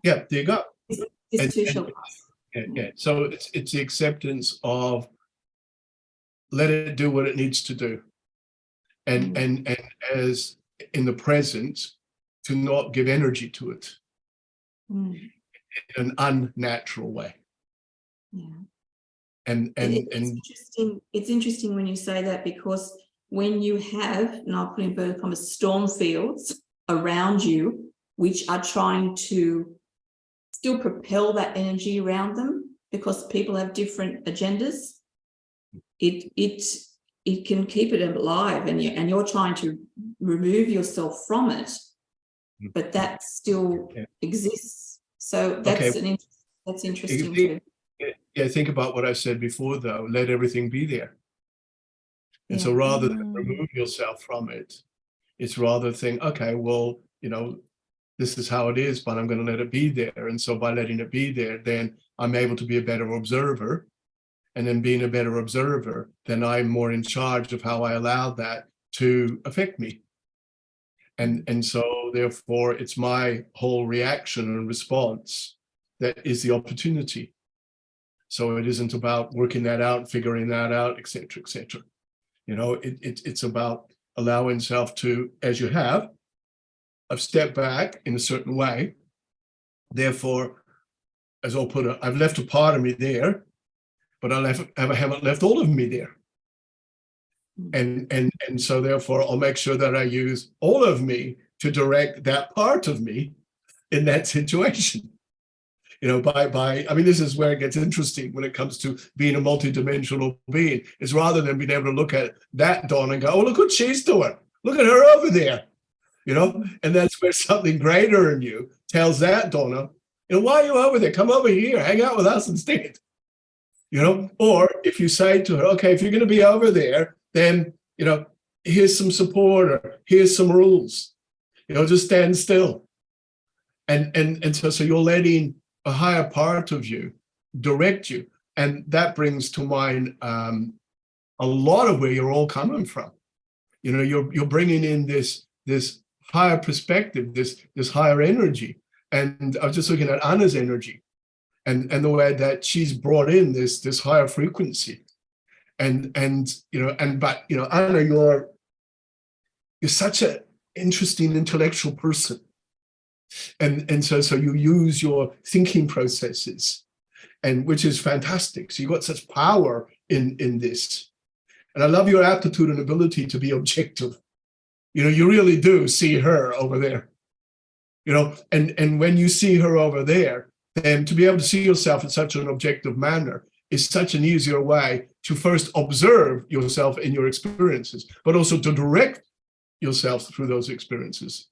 Speaker 2: Yeah, there you go.
Speaker 3: This too shall pass.
Speaker 2: Yeah. So it's the acceptance of let it do what it needs to do, and as in the present, to not give energy to it in an unnatural way.
Speaker 3: Yeah.
Speaker 2: It's
Speaker 3: interesting. It's interesting when you say that, because when you have, and I'll put in inverted commas, storm fields around you, which are trying to still propel that energy around them, because people have different agendas, it can keep it alive, and you're trying to remove yourself from it, but that still exists. So that's that's interesting too.
Speaker 2: Yeah, think about what I said before, though. Let everything be there. And so rather than remove yourself from it, it's rather think, okay, well, this is how it is, but I'm going to let it be there. And so by letting it be there, then I'm able to be a better observer. And then being a better observer, then I'm more in charge of how I allow that to affect me. And so therefore, it's my whole reaction and response that is the opportunity. So it isn't about working that out, figuring that out, et cetera, et cetera. It's about allowing self to, as you have, I've stepped back in a certain way. Therefore, as I'll put it, I've left a part of me there, but I haven't left all of me there. And so therefore, I'll make sure that I use all of me to direct that part of me in that situation. This is where it gets interesting when it comes to being a multidimensional being, is rather than being able to look at that Dawn and go, oh, look what she's doing. Look at her over there. And that's where something greater in you tells that Donna, why are you over there? Come over here, hang out with us instead. Or if you say to her, okay, if you're going to be over there, then, here's some support, or here's some rules, just stand still. And so you're letting a higher part of you direct you. And that brings to mind a lot of where you're all coming from. You're bringing in this higher perspective, this higher energy. And I was just looking at Anna's energy and the way that she's brought in this higher frequency. But Anna, you're such an interesting intellectual person. And so you use your thinking processes, and which is fantastic. So you've got such power in this. And I love your aptitude and ability to be objective. You really do see her over there. And when you see her over there, then to be able to see yourself in such an objective manner is such an easier way to first observe yourself in your experiences, but also to direct yourself through those experiences.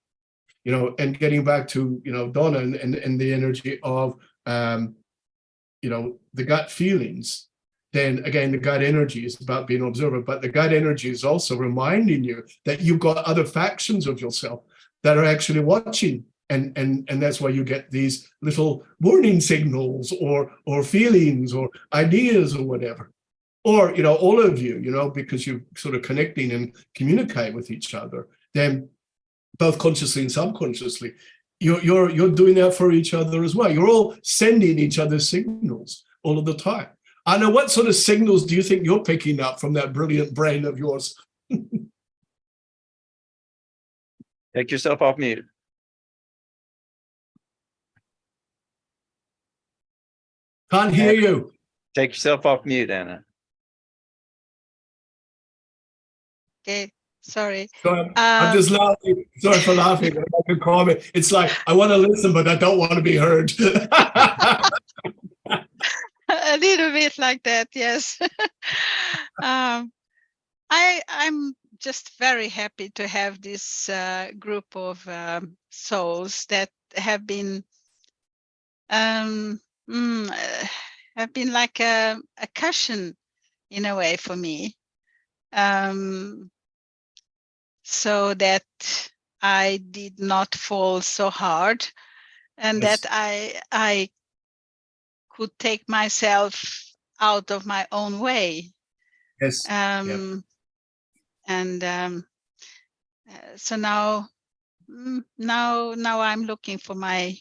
Speaker 2: And getting back to, Donna and the energy of, the gut feelings, then again, the gut energy is about being an observer, but the gut energy is also reminding you that you've got other factions of yourself that are actually watching. And that's why you get these little warning signals or feelings or ideas or whatever. Or, all of you, because you're sort of connecting and communicate with each other, then both consciously and subconsciously, you're doing that for each other as well. You're all sending each other signals all of the time. I know, what sort of signals do you think you're picking up from that brilliant brain of yours?
Speaker 1: Take yourself off mute.
Speaker 2: Can't hear you.
Speaker 1: Take yourself off mute, Anna.
Speaker 8: Okay, sorry.
Speaker 2: So I'm just laughing. Sorry for laughing. I can comment. It's like I want to listen, but I don't want to be heard.
Speaker 8: A little bit like that, yes. I'm just very happy to have this group of souls that have been like a cushion in a way for me, so that I did not fall so hard, and
Speaker 2: Yes.
Speaker 8: that I could take myself out of my own way.
Speaker 2: Yes.
Speaker 8: And so now I'm looking for my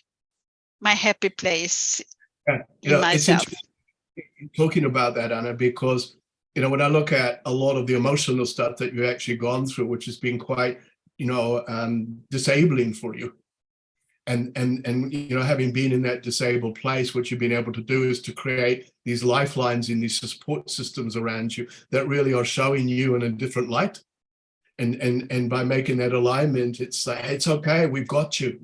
Speaker 8: happy place in myself.
Speaker 2: It's interesting talking about that, Anna, because when I look at a lot of the emotional stuff that you've actually gone through, which has been quite disabling for you, and having been in that disabled place, what you've been able to do is to create these lifelines in these support systems around you that really are showing you in a different light. And by making that alignment, it's like, it's okay, we've got you.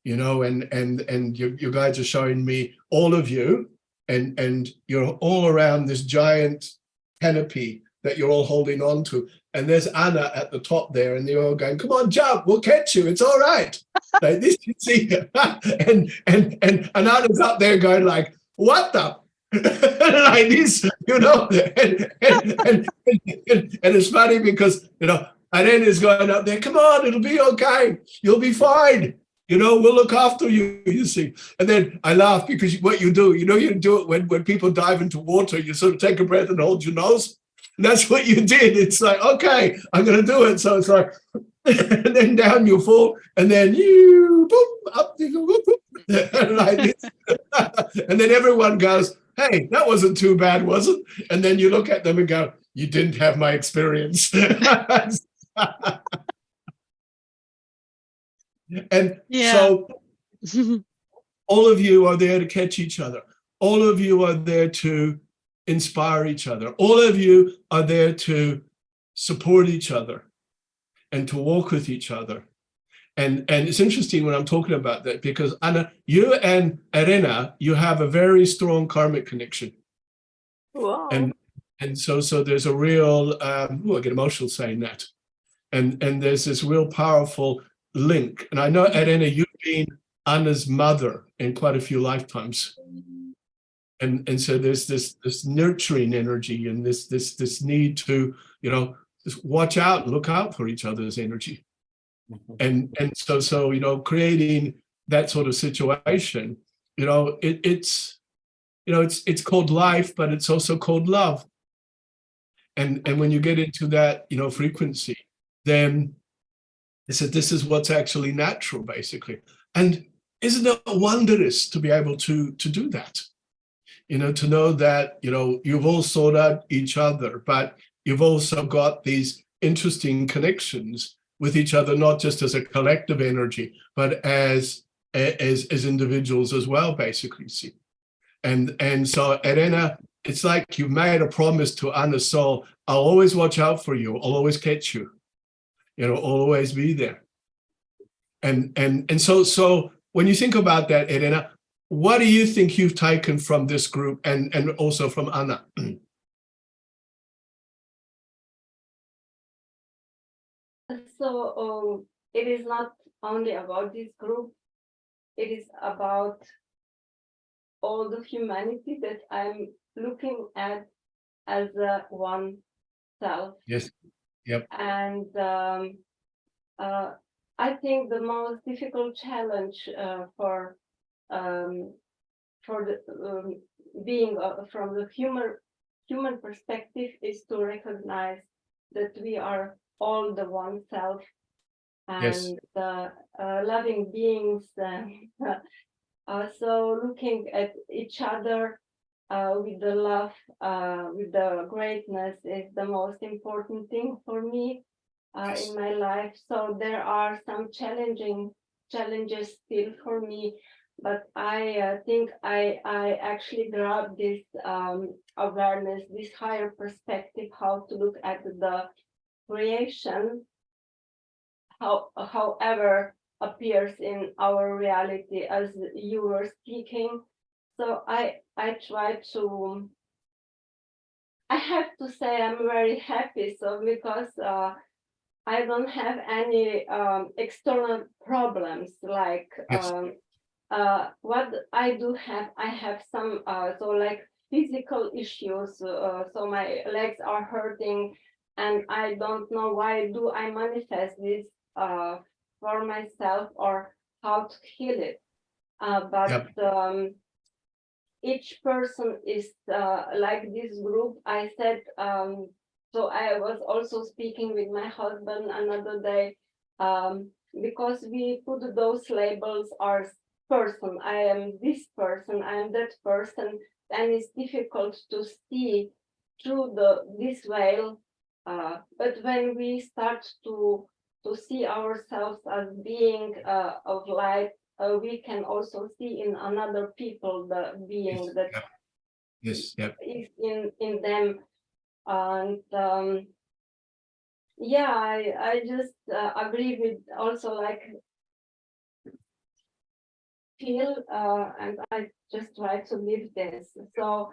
Speaker 2: And you guys are showing me, all of you, and you're all around this giant canopy that you're all holding on to. And there's Anna at the top there, and they're all going, come on, jump, we'll catch you, it's all right. Like this, you see, and Anna's up there going like, what the? Like this, and it's funny because, Arena's going up there, come on, it'll be okay, you'll be fine. We'll look after you, you see. And then I laugh because what you do, you do it when people dive into water, you sort of take a breath and hold your nose. And that's what you did. It's like, okay, I'm going to do it. So it's like, and then down you fall, and then you, boom, up you go, boom, boom, like this. And then everyone goes, hey, that wasn't too bad, was it? And then you look at them and go, you didn't have my experience. And so all of you are there to catch each other. All of you are there to inspire each other. All of you are there to support each other and to walk with each other. And it's interesting when I'm talking about that, because Anna, you and Arena, you have a very strong karmic connection.
Speaker 7: Wow.
Speaker 2: And so there's a real, I get emotional saying that. And there's this real powerful link. And I know, Arena, you've been Anna's mother in quite a few lifetimes. And so there's this nurturing energy and this need to, just watch out and look out for each other's energy. And so creating that sort of situation, it's called life, but it's also called love. And when you get into that, frequency, then this is what's actually natural, basically. And isn't it wondrous to be able to do that? To know that, you've all sought out each other, but you've also got these interesting connections with each other, not just as a collective energy, but as individuals as well, basically. See, and so, Arena, it's like you made a promise to Anna's soul. I'll always watch out for you. I'll always catch you. I'll always be there. And so when you think about that, Arena, what do you think you've taken from this group and also from Anna?
Speaker 7: So it is not only about this group, it is about all the humanity that I'm looking at as one self.
Speaker 2: Yes. Yep.
Speaker 7: And I think the most difficult challenge for the being from the human perspective is to recognize that we are all the one self, and loving beings. So looking at each other with the love, with the greatness is the most important thing for me in my life. So there are some challenges still for me
Speaker 9: but I think I actually grabbed this awareness, this higher perspective, how to look at the creation, however appears in our reality, as you were speaking. So I try to, I have to say I'm very happy, so because I don't have any external problems, like
Speaker 2: Yes.
Speaker 9: what I do have, I have some so like physical issues, so my legs are hurting, and I don't know why do I manifest this for myself or how to heal it. But
Speaker 2: Yep.
Speaker 9: each person is like this group. I said, so I was also speaking with my husband another day, because we put those labels as person. I am this person, I am that person, and it's difficult to see through this veil. But when we start to see ourselves as being of light, we can also see in another people the being that
Speaker 2: Yes. Yep.
Speaker 9: is in them. And yeah, I just agree with also like feel, and I just try to live this. So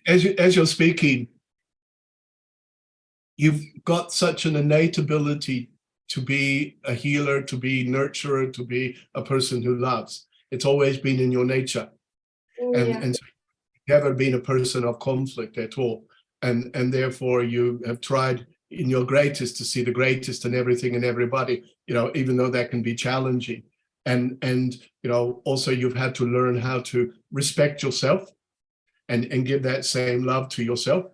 Speaker 2: As you're speaking, you've got such an innate ability to be a healer, to be nurturer, to be a person who loves. It's always been in your nature.
Speaker 9: yeah.
Speaker 2: And so you've never been a person of conflict at all. And therefore you have tried in your greatest to see the greatest in everything and everybody, you know, even though that can be challenging. And you know, also you've had to learn how to respect yourself and give that same love to yourself.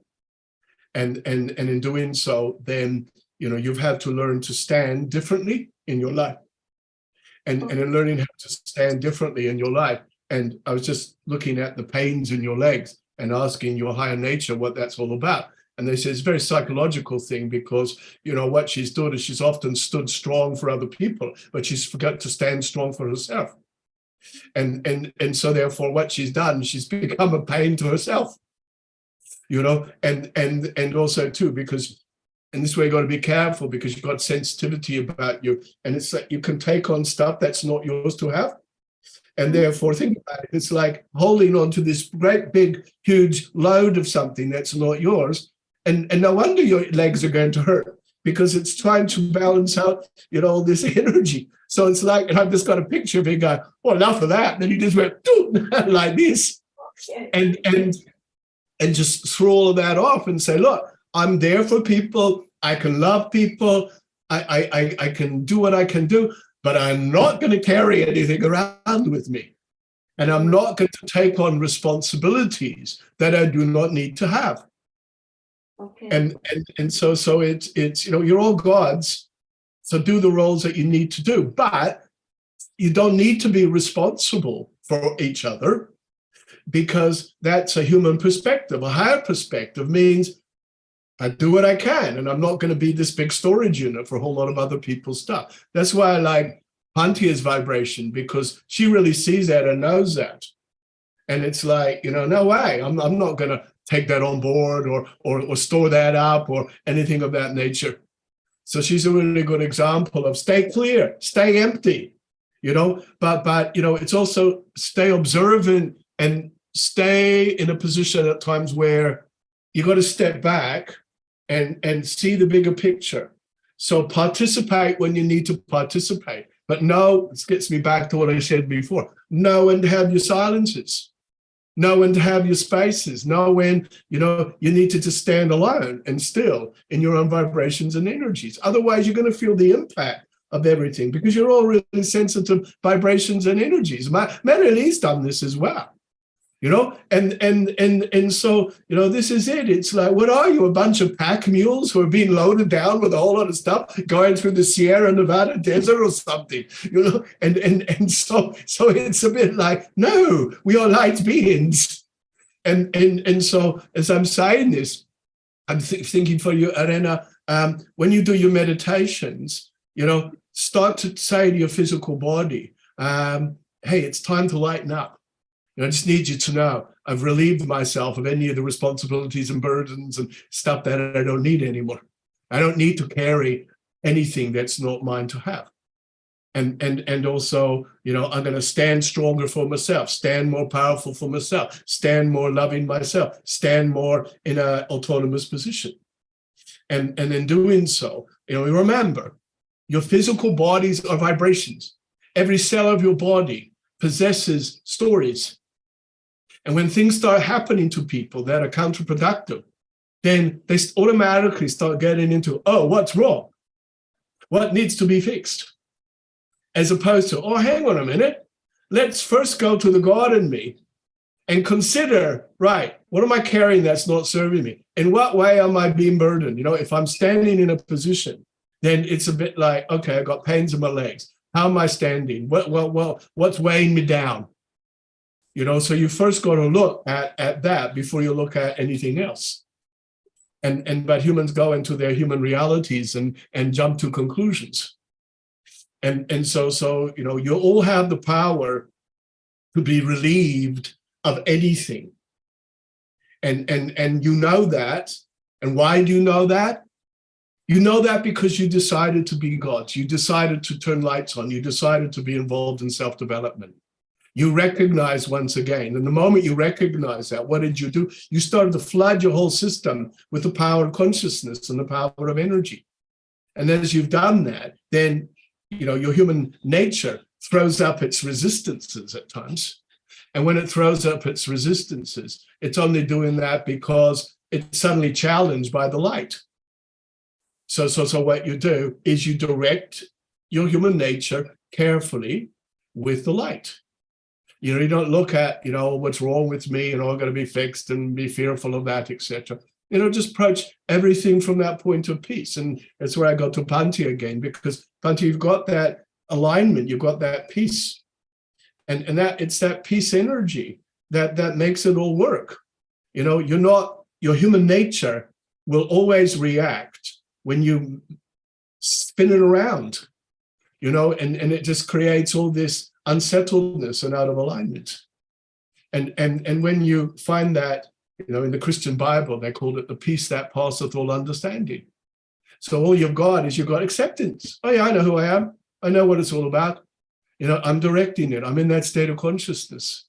Speaker 2: And in doing so, then, you know, you've had to learn to stand differently in your life. And in learning how to stand differently in your life. And I was just looking at the pains in your legs and asking your higher nature what that's all about. And they say it's a very psychological thing, because, you know, what she's done is she's often stood strong for other people, but she's forgot to stand strong for herself. And so therefore what she's done, she's become a pain to herself. You know, and also too, because in this way you got to be careful, because you've got sensitivity about you, and it's like you can take on stuff that's not yours to have, and therefore think about it, it's like holding on to this great big huge load of something that's not yours, and no wonder your legs are going to hurt, because it's trying to balance out, you know, all this energy. So it's like, and I've just got a picture of a guy, well, enough of that, and then he just went like this, and just throw all of that off and say, look, I'm there for people. I can love people. I can do what I can do, but I'm not going to carry anything around with me. And I'm not going to take on responsibilities that I do not need to have.
Speaker 9: Okay.
Speaker 2: And so it's, you know, you're all gods. So do the roles that you need to do, but you don't need to be responsible for each other, because that's a human perspective. A higher perspective means I do what I can, and I'm not going to be this big storage unit for a whole lot of other people's stuff. That's why I like Pantia's vibration, because she really sees that and knows that. And it's like, you know, no way, I'm not going to take that on board or store that up or anything of that nature. So she's a really good example of stay clear, stay empty, you know, but you know, it's also stay observant and stay in a position at times where you got to step back and see the bigger picture. So participate when you need to participate, but know, this gets me back to what I said before, know when to have your silences, know when to have your spaces, know when, you know, you need to just stand alone and still in your own vibrations and energies. Otherwise, you're going to feel the impact of everything, because you're all really sensitive vibrations and energies. Marilee's done this as well. You know, and so, you know, this is it. It's like, what are you, a bunch of pack mules who are being loaded down with a whole lot of stuff going through the Sierra Nevada desert or something, you know? And so it's a bit like, no, we are light beings. And so as I'm saying this, I'm thinking for you, Arena, when you do your meditations, you know, start to say to your physical body, hey, it's time to lighten up. I just need you to know I've relieved myself of any of the responsibilities and burdens and stuff that I don't need anymore. I don't need to carry anything that's not mine to have. And also, I'm going to stand stronger for myself, stand more powerful for myself, stand more loving myself, stand more in an autonomous position. And in doing so, remember, your physical bodies are vibrations. Every cell of your body possesses stories. And when things start happening to people that are counterproductive, then they automatically start getting into, oh, what's wrong? What needs to be fixed? As opposed to, oh, hang on a minute. Let's first go to the God in me and consider, right, what am I carrying that's not serving me? In what way am I being burdened? If I'm standing in a position, then it's a bit like, okay, I got pains in my legs. How am I standing? What's weighing me down? So you first got to look at that before you look at anything else. But humans go into their human realities and jump to conclusions. And so you all have the power to be relieved of anything. And you know that. And why do you know that? You know that because you decided to be gods. You decided to turn lights on. You decided to be involved in self-development. You recognize once again, and the moment you recognize that, what did you do? You started to flood your whole system with the power of consciousness and the power of energy. And as you've done that, then your human nature throws up its resistances at times. And when it throws up its resistances, it's only doing that because it's suddenly challenged by the light. So what you do is you direct your human nature carefully with the light. You don't look at, what's wrong with me and I'm going to be fixed and be fearful of that, etc. Just approach everything from that point of peace. And that's where I go to Panti again, because Panti, you've got that alignment, you've got that peace. And that it's that peace energy that makes it all work. Your human nature will always react when you spin it around, and it just creates all this unsettledness and out of alignment. And when you find that, in the Christian Bible, they call it the peace that passeth all understanding. So all you've got acceptance. Oh yeah, I know who I am. I know what it's all about. I'm directing it. I'm in that state of consciousness.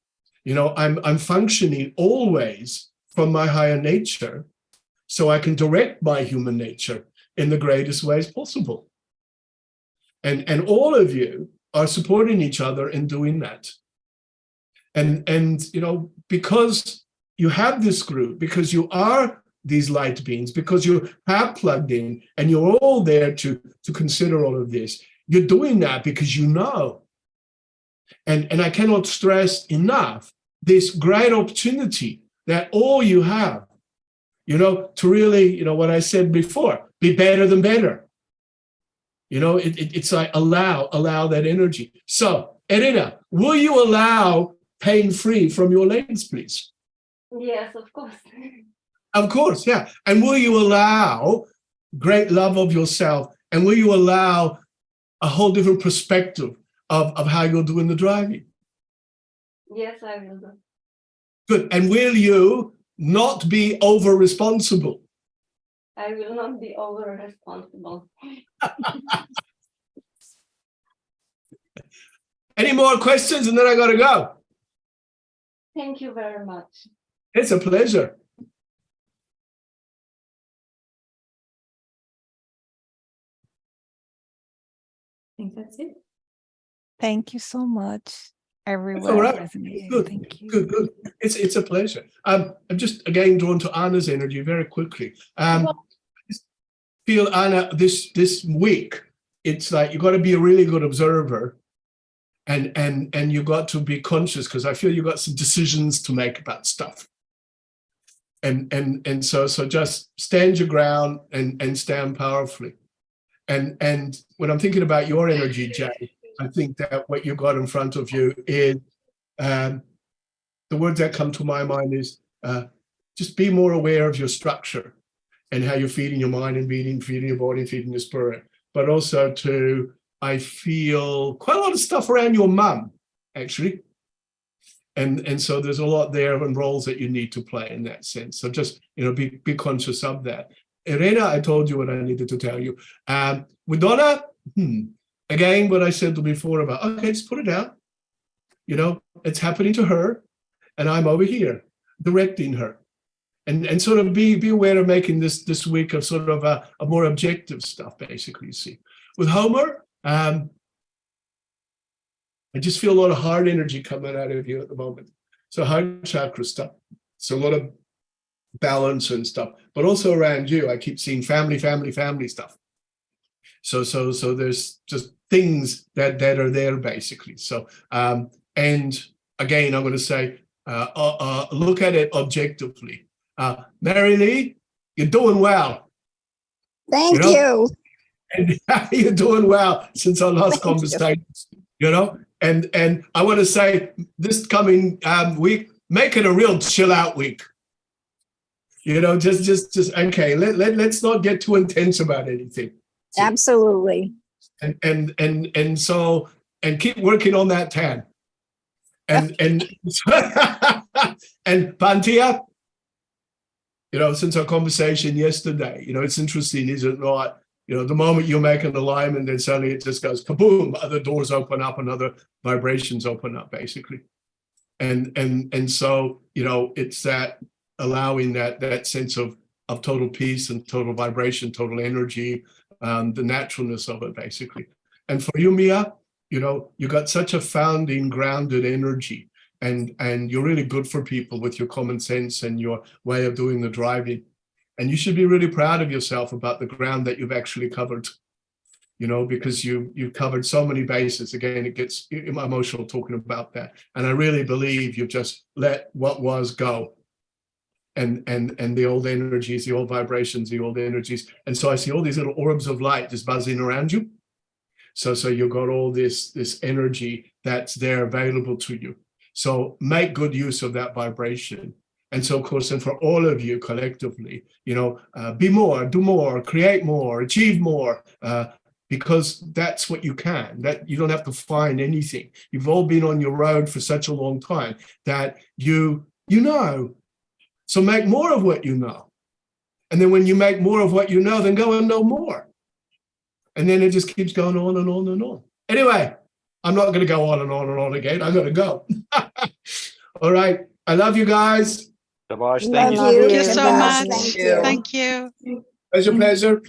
Speaker 2: I'm functioning always from my higher nature, so I can direct my human nature in the greatest ways possible. And all of you are supporting each other in doing that. And because you have this group, because you are these light beings, because you have plugged in and you're all there to consider all of this, you're doing that because you know. And I cannot stress enough this great opportunity that all you have, to really, what I said before, be better than better. It's like allow that energy. So, Irina, will you allow pain-free from your legs, please?
Speaker 9: Yes, of course.
Speaker 2: Of course, yeah. And will you allow great love of yourself? And will you allow a whole different perspective of how you're doing the driving?
Speaker 9: Yes, I will do.
Speaker 2: Good. And will you not be over-responsible?
Speaker 9: I will not be over-responsible.
Speaker 2: Any more questions? And then I got to go.
Speaker 9: Thank you very much.
Speaker 2: It's a pleasure.
Speaker 3: I think that's it.
Speaker 5: Thank you so much. Everywhere.
Speaker 2: All right.
Speaker 5: Resonating.
Speaker 2: Good.
Speaker 5: Thank you.
Speaker 2: Good. It's a pleasure. I'm just again drawn to Anna's energy very quickly. Feel, Anna, this week, it's like you got to be a really good observer, and you got to be conscious, because I feel you got some decisions to make about stuff. And so just stand your ground and stand powerfully. And when I'm thinking about your energy, Jay, I think that what you've got in front of you is, the words that come to my mind is, just be more aware of your structure and how you're feeding your mind and feeding your body, feeding your spirit, but also to I feel quite a lot of stuff around your mum, actually. And so there's a lot there and roles that you need to play in that sense. So just, be conscious of that. Irena, I told you what I needed to tell you. With Donna, again, what I said before about, okay, just put it down. It's happening to her, and I'm over here directing her. And sort of be aware of making this week of sort of a more objective stuff, basically, you see. With Homer, I just feel a lot of heart energy coming out of you at the moment. So heart chakra stuff. So a lot of balance and stuff, but also around you, I keep seeing family stuff. So there's just things that are there, basically. So, and again, I'm going to say, look at it objectively. Mary Lee, you're doing well.
Speaker 4: Thank you.
Speaker 2: And you're doing well since our last conversation, and I want to say this coming week, make it a real chill out week. Just okay. Let's not get too intense about anything.
Speaker 4: Absolutely.
Speaker 2: And so keep working on that tan. And Pantia, since our conversation yesterday, it's interesting, is it not? The moment you make an alignment, then suddenly it just goes kaboom, other doors open up and other vibrations open up, basically. And so, it's that allowing that sense of total peace and total vibration, total energy, the naturalness of it, basically. And for you, Mia, you got such a founding, grounded energy, and you're really good for people with your common sense and your way of doing the driving. And you should be really proud of yourself about the ground that you've actually covered, because you've covered so many bases. Again, it gets emotional talking about that. And I really believe you've just let what was go. And the old energies, the old vibrations, the old energies. And so I see all these little orbs of light just buzzing around you. So you've got all this energy that's there available to you. So make good use of that vibration. And so, of course, and for all of you collectively, be more, do more, create more, achieve more, because that's what you can. That you don't have to find anything. You've all been on your road for such a long time that you know. So make more of what you know. And then when you make more of what you know, then go and know more. And then it just keeps going on and on and on. Anyway, I'm not going to go on and on and on again. I'm going to go. All right. I love you guys.
Speaker 1: Tabaash,
Speaker 4: Thank
Speaker 1: thank
Speaker 8: Thank
Speaker 1: you.
Speaker 8: you so
Speaker 4: Tabaash.
Speaker 8: much.
Speaker 4: Thank you.
Speaker 8: Thank you.
Speaker 2: Pleasure.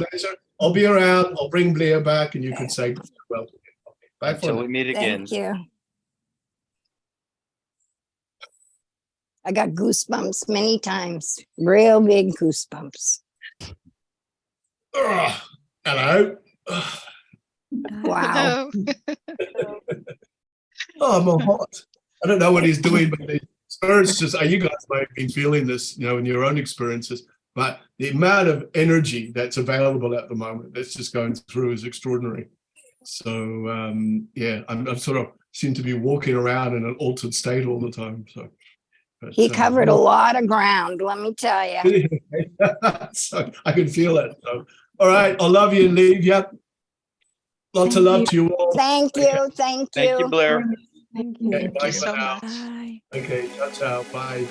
Speaker 2: I'll be around. I'll bring Blair back and you can say well. Bye for
Speaker 1: Until
Speaker 2: now.
Speaker 1: we meet again.
Speaker 4: Thank you. I got goosebumps many times, real big goosebumps.
Speaker 2: Hello.
Speaker 4: Wow.
Speaker 2: Oh, I'm hot. I don't know what he's doing, but the spirits just, you guys might have been feeling this, in your own experiences, but the amount of energy that's available at the moment that's just going through is extraordinary. So, I'm sort of seem to be walking around in an altered state all the time. So. But,
Speaker 4: He covered a lot of ground, let me tell you.
Speaker 2: so I can feel it. So, all right, I'll love you and leave you. Lots of love to you all.
Speaker 4: Thank you. Thank you.
Speaker 1: Thank you, Blair.
Speaker 7: Thank you.
Speaker 2: Okay,
Speaker 8: Thank
Speaker 2: bye
Speaker 8: you
Speaker 2: for
Speaker 8: so
Speaker 2: now.
Speaker 8: much.
Speaker 5: Bye.
Speaker 2: Okay, ciao, ciao. Bye.